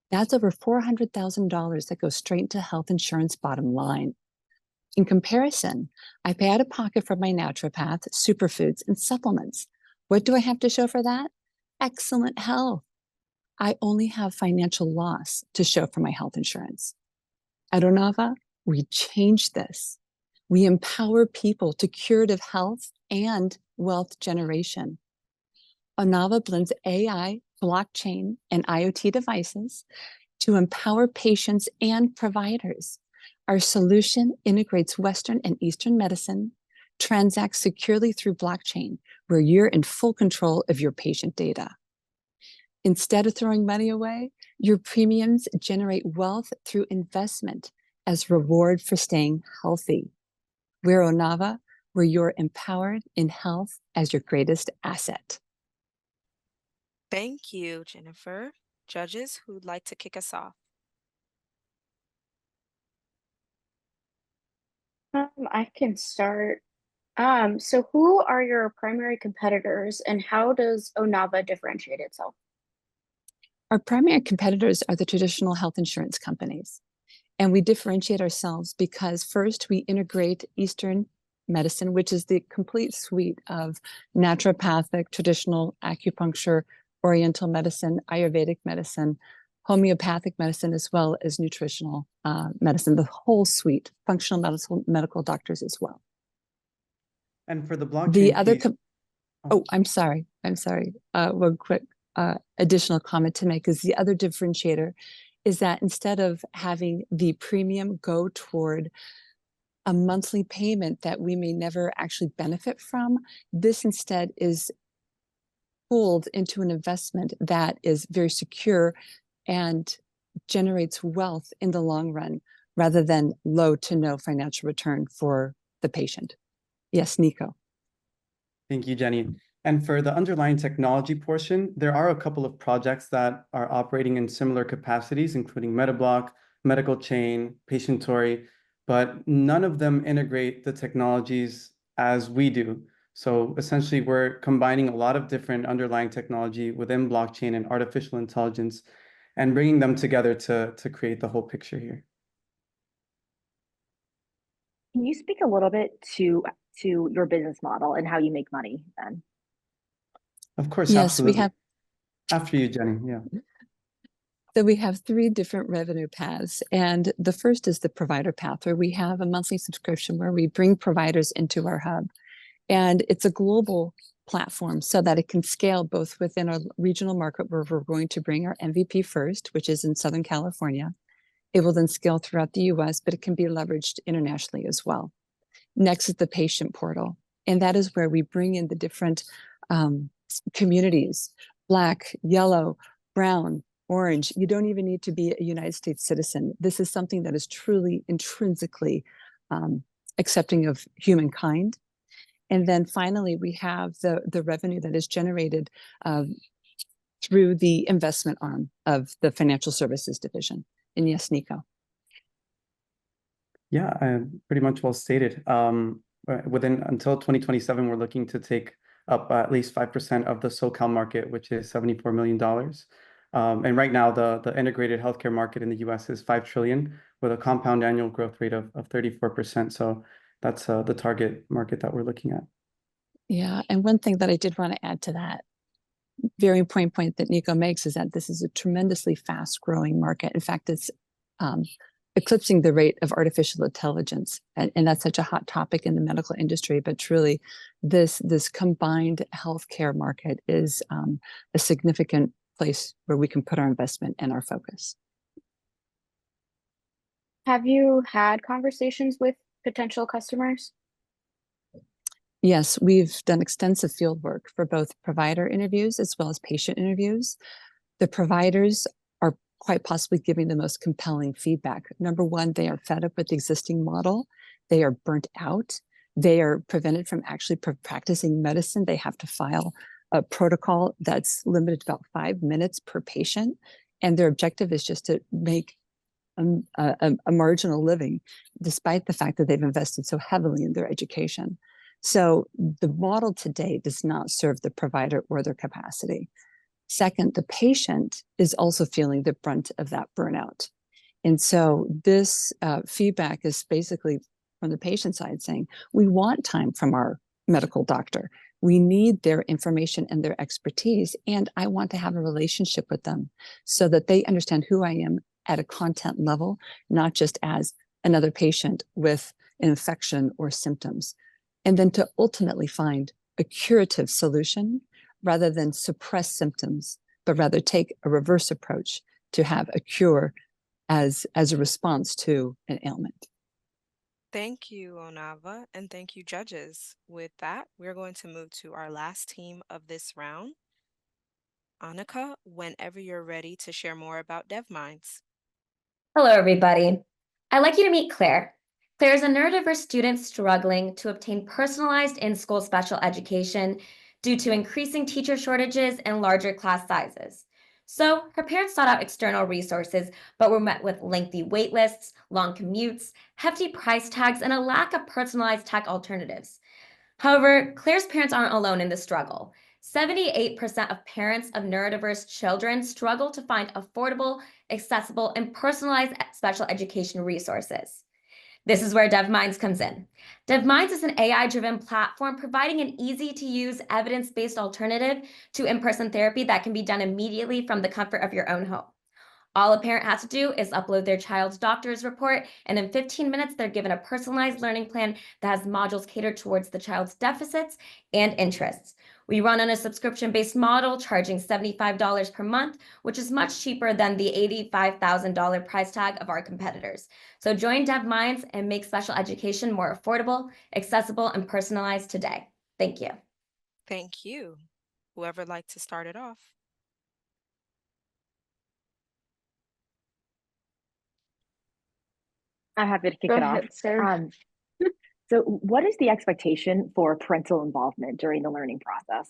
That's over $400,000 that goes straight to health insurance bottom line. In comparison, I pay out of pocket for my naturopath, superfoods, and supplements. What do I have to show for that? Excellent health. I only have financial loss to show for my health insurance. At Onava, we change this. We empower people to curative health and wealth generation. Onava blends AI, blockchain, and IoT devices to empower patients and providers. Our solution integrates Western and Eastern medicine, transacts securely through blockchain, where you're in full control of your patient data. Instead of throwing money away, your premiums generate wealth through investment as reward for staying healthy. We're Onava, where you're empowered in health as your greatest asset. Thank you, Jennifer. Judges, who'd like to kick us off? I can start. So who are your primary competitors and how does Onava differentiate itself? Our primary competitors are the traditional health insurance companies. And we differentiate ourselves because first we integrate Eastern medicine, which is the complete suite of naturopathic, traditional acupuncture, oriental medicine, Ayurvedic medicine, homeopathic medicine, as well as nutritional medicine, the whole suite, functional medical doctors as well. And for the blockchain The other, piece, I'm sorry. One quick additional comment to make is the other differentiator is that instead of having the premium go toward a monthly payment that we may never actually benefit from, this instead is pooled into an investment that is very secure and generates wealth in the long run, rather than low to no financial return for the patient. Yes, Nico. Thank you, Jenny. And for the underlying technology portion, there are a couple of projects that are operating in similar capacities, including Metablock, Medical Chain, Patientory, but none of them integrate the technologies as we do. So essentially, we're combining a lot of different underlying technology within blockchain and artificial intelligence and bringing them together to create the whole picture here. Can you speak a little bit to your business model and how you make money then? Of course, Yes, we absolutely. have. After you, Jenny. Yeah. So we have three different revenue paths. And the first is the provider path, where we have a monthly subscription where we bring providers into our hub. And it's a global platform so that it can scale both within our regional market, where we're going to bring our MVP first, which is in Southern California. It will then scale throughout the US, but it can be leveraged internationally as well. Next is the patient portal. And that is where we bring in the different communities, Black, yellow, brown, orange. You don't even need to be a United States citizen. This is something that is truly intrinsically accepting of humankind. And then finally, we have the revenue that is generated through the investment arm of the financial services division. And yes, Nico. Yeah, pretty much well stated. Until 2027, we're looking to take up at least 5% of the SoCal market, which is $74 million. And right now, the integrated healthcare market in the US is $5 trillion with a compound annual growth rate of 34%. So that's the target market that we're looking at. Yeah, and one thing that I did want to add to that very important point that Nico makes is that this is a tremendously fast growing market. In fact, it's eclipsing the rate of artificial intelligence. And that's such a hot topic in the medical industry, but truly this combined healthcare market is a significant place where we can put our investment and our focus. Have you had conversations with potential customers? Yes, we've done extensive field work for both provider interviews as well as patient interviews. The providers are quite possibly giving the most compelling feedback. Number one, they are fed up with the existing model. They are burnt out. They are prevented from actually practicing medicine. They have to file a protocol that's limited to about 5 minutes per patient. And their objective is just to make a marginal living, despite the fact that they've invested so heavily in their education. So the model today does not serve the provider or their capacity. Second, the patient is also feeling the brunt of that burnout. And so this feedback is basically from the patient side saying, we want time from our medical doctor. We need their information and their expertise, and I want to have a relationship with them so that they understand who I am at a content level, not just as another patient with an infection or symptoms. And then to ultimately find a curative solution rather than suppress symptoms, but rather take a reverse approach to have a cure as a response to an ailment. Thank you, Onava, and thank you, judges. With that, we're going to move to our last team of this round. Annika, whenever you're ready to share more about DevMinds. Hello, everybody. I'd like you to meet Claire. Claire is a neurodiverse student struggling to obtain personalized in-school special education due to increasing teacher shortages and larger class sizes. So her parents sought out external resources, but were met with lengthy wait lists, long commutes, hefty price tags, and a lack of personalized tech alternatives. However, Claire's parents aren't alone in the struggle. 78% of parents of neurodiverse children struggle to find affordable, accessible, and personalized special education resources. This is where DevMinds comes in. DevMinds is an AI-driven platform providing an easy-to-use, evidence-based alternative to in-person therapy that can be done immediately from the comfort of your own home. All a parent has to do is upload their child's doctor's report, and in 15 minutes, they're given a personalized learning plan that has modules catered towards the child's deficits and interests. We run on a subscription-based model, charging $75 per month, which is much cheaper than the $85,000 price tag of our competitors. So join DevMinds and make special education more affordable, accessible, and personalized today. Thank you. Thank you. Whoever'd like to start it off. I'm happy to kick Go it off. ahead, Sarah. So what is the expectation for parental involvement during the learning process?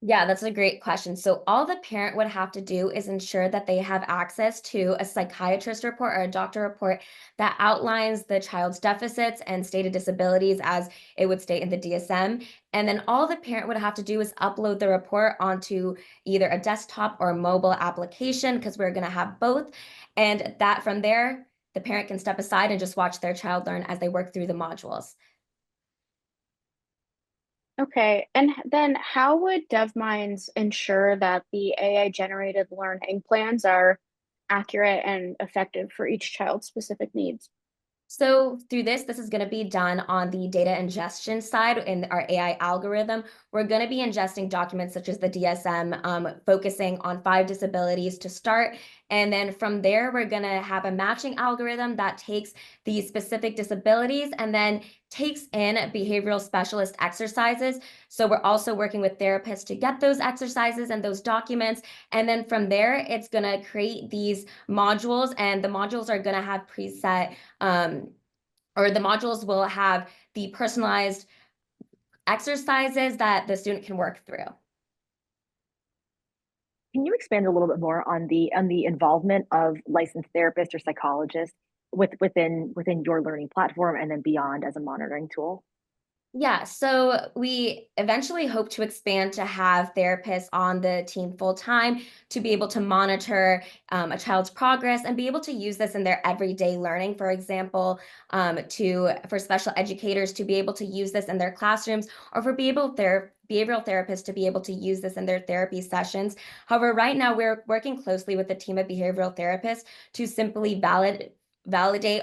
Yeah, that's a great question. So all the parent would have to do is ensure that they have access to a psychiatrist report or a doctor report that outlines the child's deficits and stated disabilities as it would state in the DSM. And then all the parent would have to do is upload the report onto either a desktop or a mobile application, because we're going to have both. And that from there, the parent can step aside and just watch their child learn as they work through the modules. Okay, and then how would DevMinds ensure that the AI generated learning plans are accurate and effective for each child's specific needs? So through this is going to be done on the data ingestion side in our AI algorithm. We're going to be ingesting documents such as the DSM, focusing on 5 disabilities to start. And then from there, we're going to have a matching algorithm that takes these specific disabilities and then takes in behavioral specialist exercises. So we're also working with therapists to get those exercises and those documents. And then from there, it's going to create these modules, and the modules are going to have preset or the modules will have the personalized exercises that the student can work through. Can you expand a little bit more on the involvement of licensed therapists or psychologists within your learning platform and then beyond as a monitoring tool? Yeah, so we eventually hope to expand to have therapists on the team full time to be able to monitor a child's progress and be able to use this in their everyday learning. For example, for special educators to be able to use this in their classrooms, or for behavioral therapists to be able to use this in their therapy sessions. However, right now we're working closely with a team of behavioral therapists to simply validate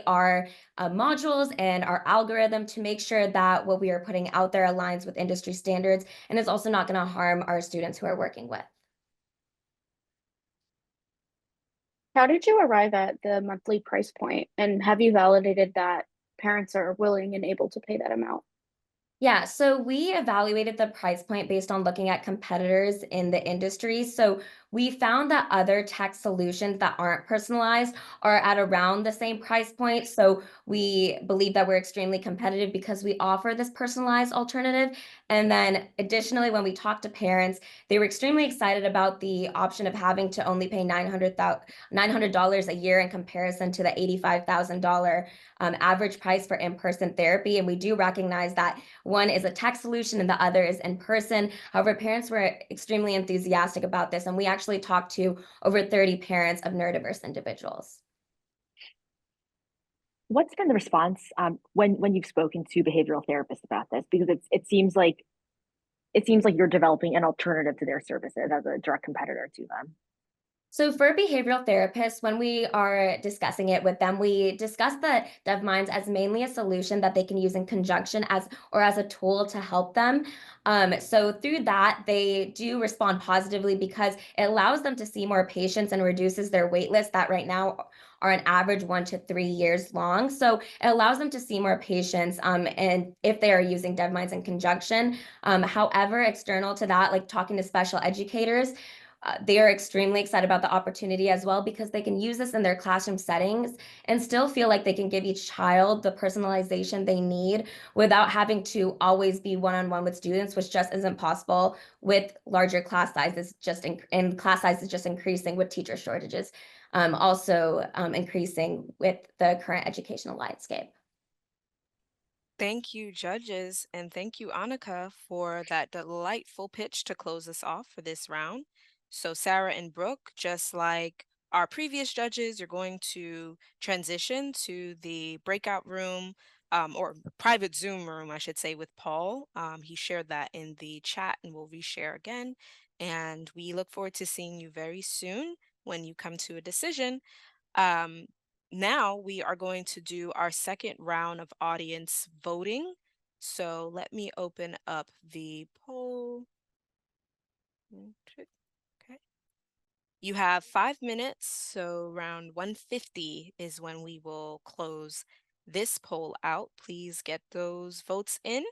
our modules and our algorithm to make sure that what we are putting out there aligns with industry standards and is also not going to harm our students who are working with. How did you arrive at the monthly price point, and have you validated that parents are willing and able to pay that amount? Yeah, so we evaluated the price point based on looking at competitors in the industry. So we found that other tech solutions that aren't personalized are at around the same price point. So we believe that we're extremely competitive because we offer this personalized alternative. And then additionally, when we talked to parents, they were extremely excited about the option of having to only pay $900 a year in comparison to the $85,000 average price for in-person therapy. And we do recognize that one is a tech solution and the other is in person. However, parents were extremely enthusiastic about this, and we actually talked to over 30 parents of neurodiverse individuals. What's been the response when you've spoken to behavioral therapists about this? Because it seems like you're developing an alternative to their services as a direct competitor to them. So for behavioral therapists, when we are discussing it with them, we discuss the DevMinds as mainly a solution that they can use in conjunction as a tool to help them. So through that, they do respond positively because it allows them to see more patients and reduces their wait list that right now are an average 1 to 3 years long. So it allows them to see more patients and if they are using DevMinds in conjunction. However, external to that, like talking to special educators, they are extremely excited about the opportunity as well because they can use this in their classroom settings and still feel like they can give each child the personalization they need without having to always be one-on-one with students, which just isn't possible with larger class sizes, and class sizes just increasing with teacher shortages, also increasing with the current educational landscape. Thank you, judges, and thank you, Annika, for that delightful pitch to close us off for this round. So Sarah and Brooke, just like our previous judges, you're going to transition to the breakout room or private Zoom room, I should say, with Paul. He shared that in the chat and we'll reshare again. And we look forward to seeing you very soon when you come to a decision. Now we are going to do our second round of audience voting. So let me open up the poll. Okay. You have 5 minutes, so around 1:50 is when we will close this poll out. Please get those votes in.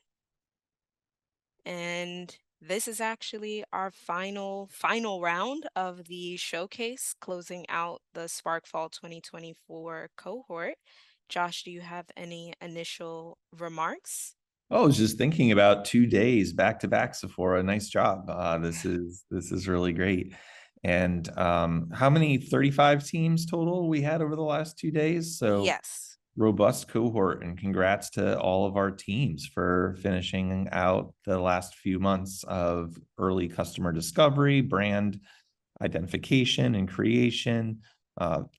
And this is actually our final round of the showcase, closing out the Spark Fall 2024 cohort. Josh, do you have any initial remarks? Oh, I was just thinking about 2 days back to back, Sephora. Nice job. This is really great. And how many 35 teams total we had over the last 2 days? So Yes. robust cohort, and congrats to all of our teams for finishing out the last few months of early customer discovery, brand identification and creation,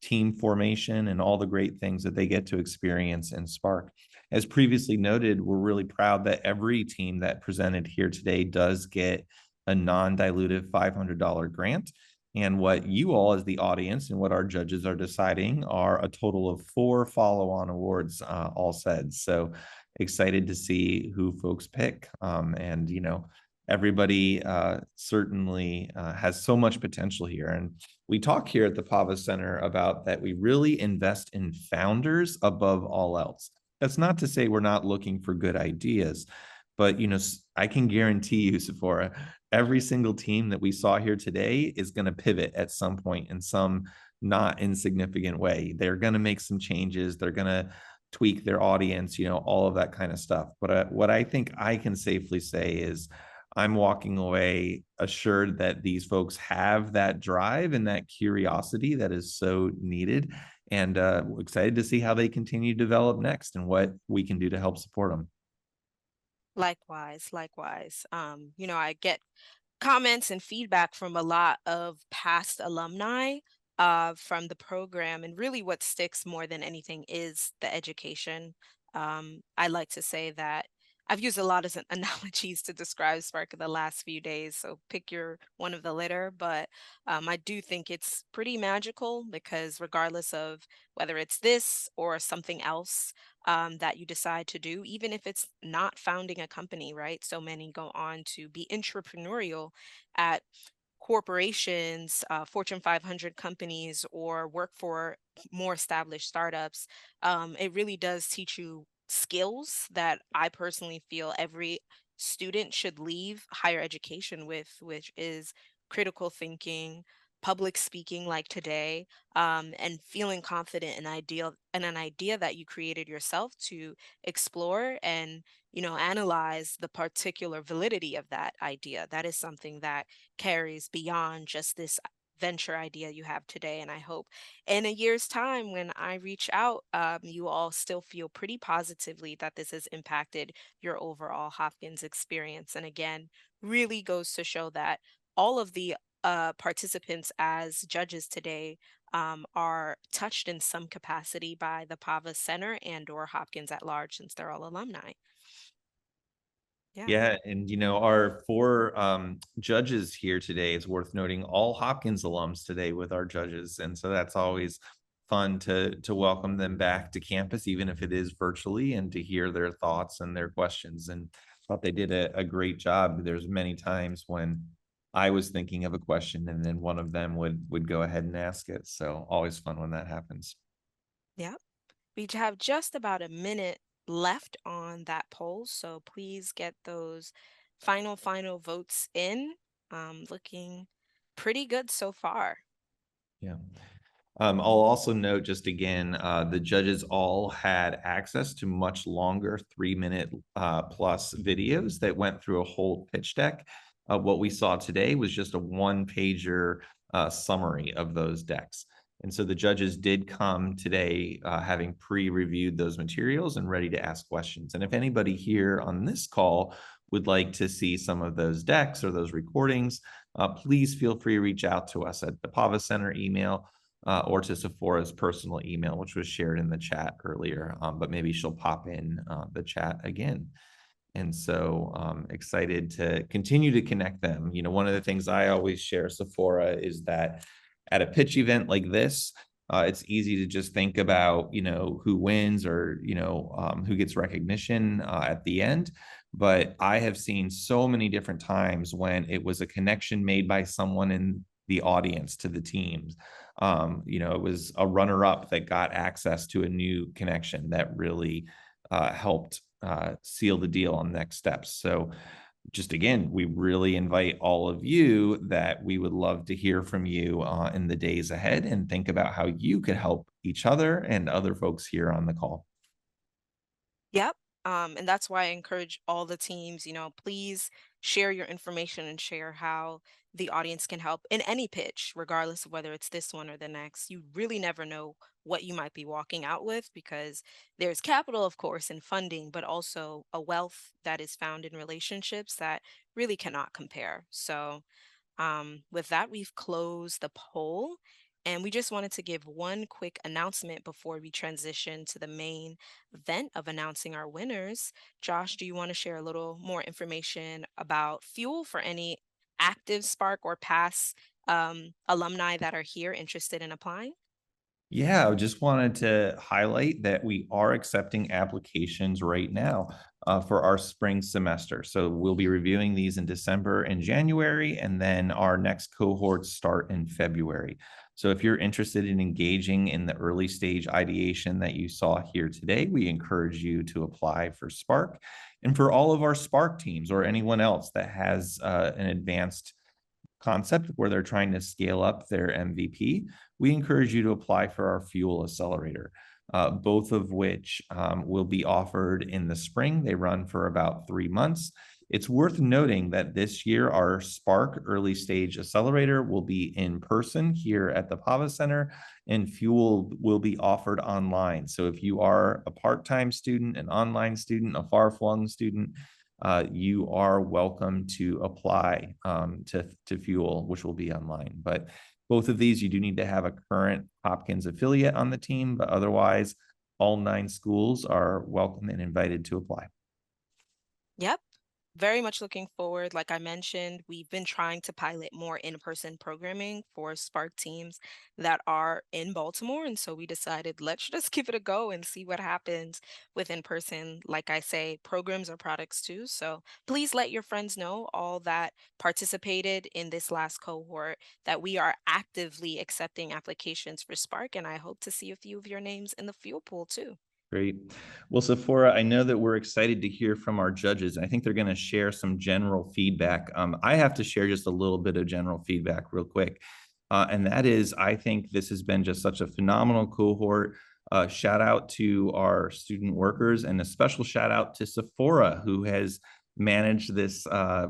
team formation, and all the great things that they get to experience in Spark. As previously noted, we're really proud that every team that presented here today does get a non-dilutive $500 grant. And what you all as the audience and what our judges are deciding are a total of 4 follow-on awards, all said. So excited to see who folks pick. And, everybody certainly has so much potential here. And we talk here at the Pava Center about that we really invest in founders above all else. That's not to say we're not looking for good ideas, but I can guarantee you, Sephora, every single team that we saw here today is going to pivot at some point in some not insignificant way. They're going to make some changes. They're going to tweak their audience, all of that kind of stuff. But what I think I can safely say is I'm walking away assured that these folks have that drive and that curiosity that is so needed, and excited to see how they continue to develop next and what we can do to help support them. Likewise. I get comments and feedback from a lot of past alumni from the program, and really what sticks more than anything is the education. I like to say that I've used a lot of analogies to describe Spark in the last few days, so pick your one of the litter. But I do think it's pretty magical, because regardless of whether it's this or something else that you decide to do, even if it's not founding a company, right? So many go on to be entrepreneurial at corporations, Fortune 500 companies, or work for more established startups. It really does teach you skills that I personally feel every student should leave higher education with, which is critical thinking, public speaking like today, and feeling confident in an idea that you created yourself to explore and analyze the particular validity of that idea. That is something that carries beyond just this venture idea you have today. And I hope in a year's time, when I reach out, you all still feel pretty positively that this has impacted your overall Hopkins experience. And again, really goes to show that all of the participants as judges today are touched in some capacity by the Pava Center and or Hopkins at large, since they're all alumni. Yeah, and our 4 judges here today, is worth noting, all Hopkins alums today with our judges, and so that's always fun to welcome them back to campus, even if it is virtually, and to hear their thoughts and their questions. And thought they did a great job. There's many times when I was thinking of a question, and then one of them would go ahead and ask it. So always fun when that happens. Yeah, we have just about a minute left on that poll, so please get those final votes in. Looking pretty good so far. Yeah. I'll also note, just again, the judges all had access to much longer 3-minute plus videos that went through a whole pitch deck. What we saw today was just a 1-pager summary of those decks. And so the judges did come today having pre-reviewed those materials and ready to ask questions. And if anybody here on this call would like to see some of those decks or those recordings, please feel free to reach out to us at the Pava Center email or to Sephora's personal email, which was shared in the chat earlier, but maybe she'll pop in the chat again. And so excited to continue to connect them. One of the things I always share, Sephora, is that at a pitch event like this, it's easy to just think about, who wins or, who gets recognition at the end. But I have seen so many different times when it was a connection made by someone in the audience to the teams. It was a runner-up that got access to a new connection that really helped seal the deal on next steps. So just again, we really invite all of you that we would love to hear from you in the days ahead, and think about how you could help each other and other folks here on the call. Yep. And that's why I encourage all the teams, please share your information and share how the audience can help in any pitch, regardless of whether it's this one or the next. You really never know what you might be walking out with because there's capital, of course, and funding, but also a wealth that is found in relationships that really cannot compare. So, with that, we've closed the poll. And we just wanted to give one quick announcement before we transition to the main event of announcing our winners. Josh, do you want to share a little more information about Fuel for any active Spark or past alumni that are here interested in applying? Yeah, I just wanted to highlight that we are accepting applications right now for our spring semester. So we'll be reviewing these in December and January, and then our next cohorts start in February. So if you're interested in engaging in the early stage ideation that you saw here today, we encourage you to apply for Spark. And for all of our Spark teams or anyone else that has an advanced concept where they're trying to scale up their MVP, we encourage you to apply for our Fuel Accelerator, both of which will be offered in the spring. They run for about 3 months. It's worth noting that this year, our Spark Early Stage Accelerator will be in person here at the PAVA Center, and Fuel will be offered online. So if you are a part-time student, an online student, a far-flung student, you are welcome to apply to Fuel, which will be online. But both of these, you do need to have a current Hopkins affiliate on the team, but otherwise, all 9 schools are welcome and invited to apply. Yep. Very much looking forward. Like I mentioned, we've been trying to pilot more in-person programming for Spark teams that are in Baltimore. And so we decided, let's just give it a go and see what happens with in-person. Like I say, programs are products too. So please let your friends know, all that participated in this last cohort, that we are actively accepting applications for Spark. And I hope to see a few of your names in the Fuel pool too. Great. Well, Sephora, I know that we're excited to hear from our judges. I think they're going to share some general feedback. I have to share just a little bit of general feedback real quick. And that is, I think this has been just such a phenomenal cohort. Shout out to our student workers and a special shout out to Sephora, who has managed this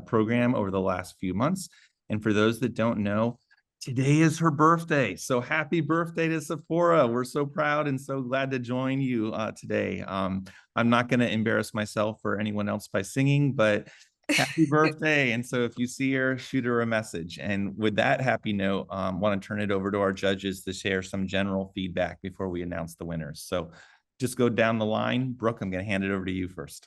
program over the last few months. And for those that don't know, today is her birthday. So happy birthday to Sephora. We're so proud and so glad to join you today. I'm not going to embarrass myself or anyone else by singing, but happy birthday. And so if you see her, shoot her a message. And with that happy note, want to turn it over to our judges to share some general feedback before we announce the winners. So just go down the line. Brooke, I'm going to hand it over to you first.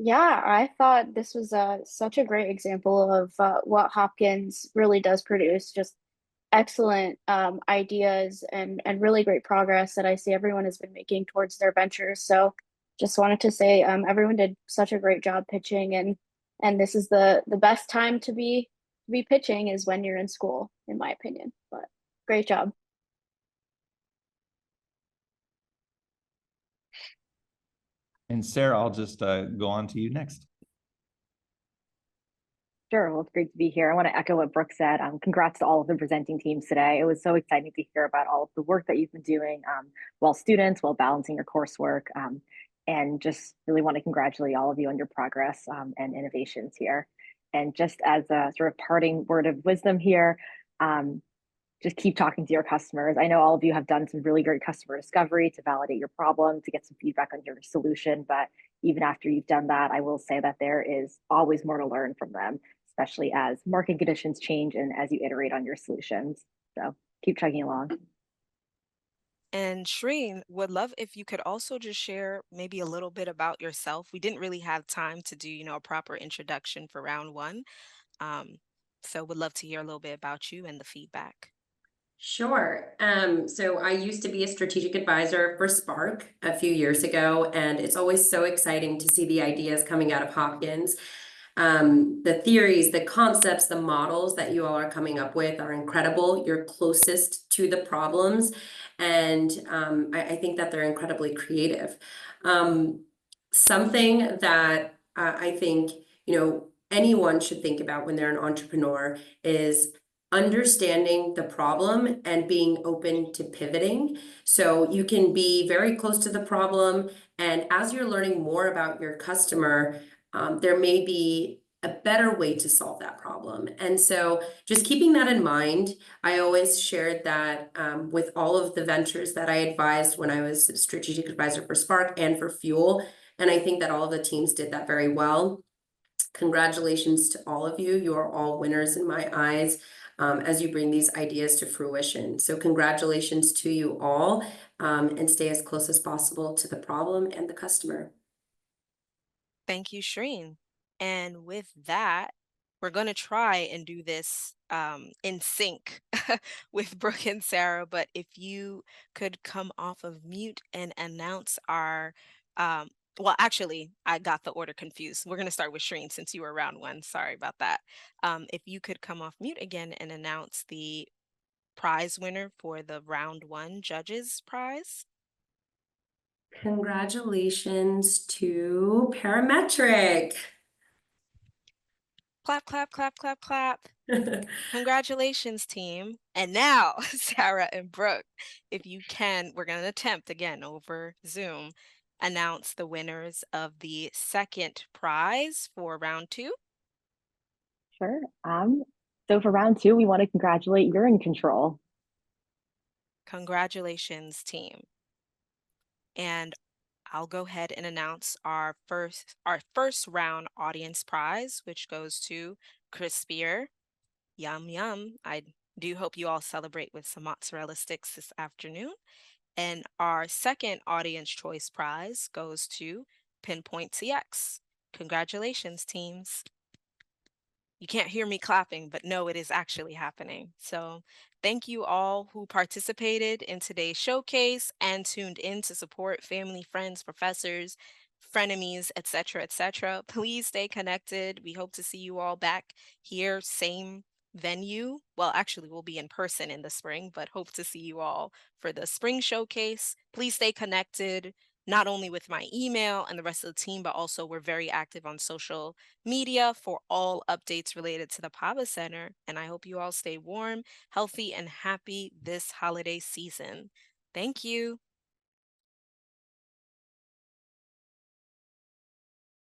Yeah, I thought this was such a great example of what Hopkins really does produce, just excellent ideas and really great progress that I see everyone has been making towards their ventures. So just wanted to say everyone did such a great job pitching, and this is the best time to be pitching is when you're in school, in my opinion. But great job. And Sarah, I'll just go on to you next. Sure. Well, it's great to be here. I want to echo what Brooke said. Congrats to all of the presenting teams today. It was so exciting to hear about all of the work that you've been doing while students, while balancing your coursework, and just really want to congratulate all of you on your progress and innovations here. And just as a sort of parting word of wisdom here, just keep talking to your customers. I know all of you have done some really great customer discovery to validate your problem, to get some feedback on your solution. But even after you've done that, I will say that there is always more to learn from them, especially as market conditions change and as you iterate on your solutions. So keep chugging along. And Shreen, would love if you could also just share maybe a little bit about yourself. We didn't really have time to do, a proper introduction for round one. So would love to hear a little bit about you and the feedback. Sure. So I used to be a strategic advisor for Spark a few years ago, and it's always so exciting to see the ideas coming out of Hopkins. The theories, the concepts, the models that you all are coming up with are incredible. You're closest to the problems, and I think that they're incredibly creative. Something that I think anyone should think about when they're an entrepreneur is understanding the problem and being open to pivoting. So you can be very close to the problem, and as you're learning more about your customer, there may be a better way to solve that problem. And so just keeping that in mind, I always shared that with all of the ventures that I advised when I was a strategic advisor for Spark and for Fuel. And I think that all of the teams did that very well. Congratulations to all of you. You are all winners in my eyes as you bring these ideas to fruition. So congratulations to you all, and stay as close as possible to the problem and the customer. Thank you, Shreen. And with that, we're going to try and do this in sync with Brooke and Sarah. But if you could come off of mute and announce our, well, actually, I got the order confused. We're going to start with Shreen since you were round one. Sorry about that. If you could come off mute again and announce the prize winner for the round one judges prize. Congratulations to Parametric. Clap, clap, clap, clap, clap. Congratulations, team. And now, Sarah and Brooke, if you can, we're going to attempt again over Zoom, announce the winners of the second prize for round two. Sure. So for round two, we want to congratulate Urine Control. Congratulations, team. And I'll go ahead and announce our first round audience prize, which goes to Crispier. Yum, yum. I do hope you all celebrate with some mozzarella sticks this afternoon. And our second audience choice prize goes to Pinpoint CX. Congratulations, teams. You can't hear me clapping, but no, it is actually happening. So thank you all who participated in today's showcase and tuned in to support family, friends, professors, frenemies, etc., etc. Please stay connected. We hope to see you all back here, same venue. Well, actually, we'll be in person in the spring, but hope to see you all for the spring showcase. Please stay connected, not only with my email and the rest of the team, but also we're very active on social media for all updates related to the PAVA Center. And I hope you all stay warm, healthy, and happy this holiday season. Thank you.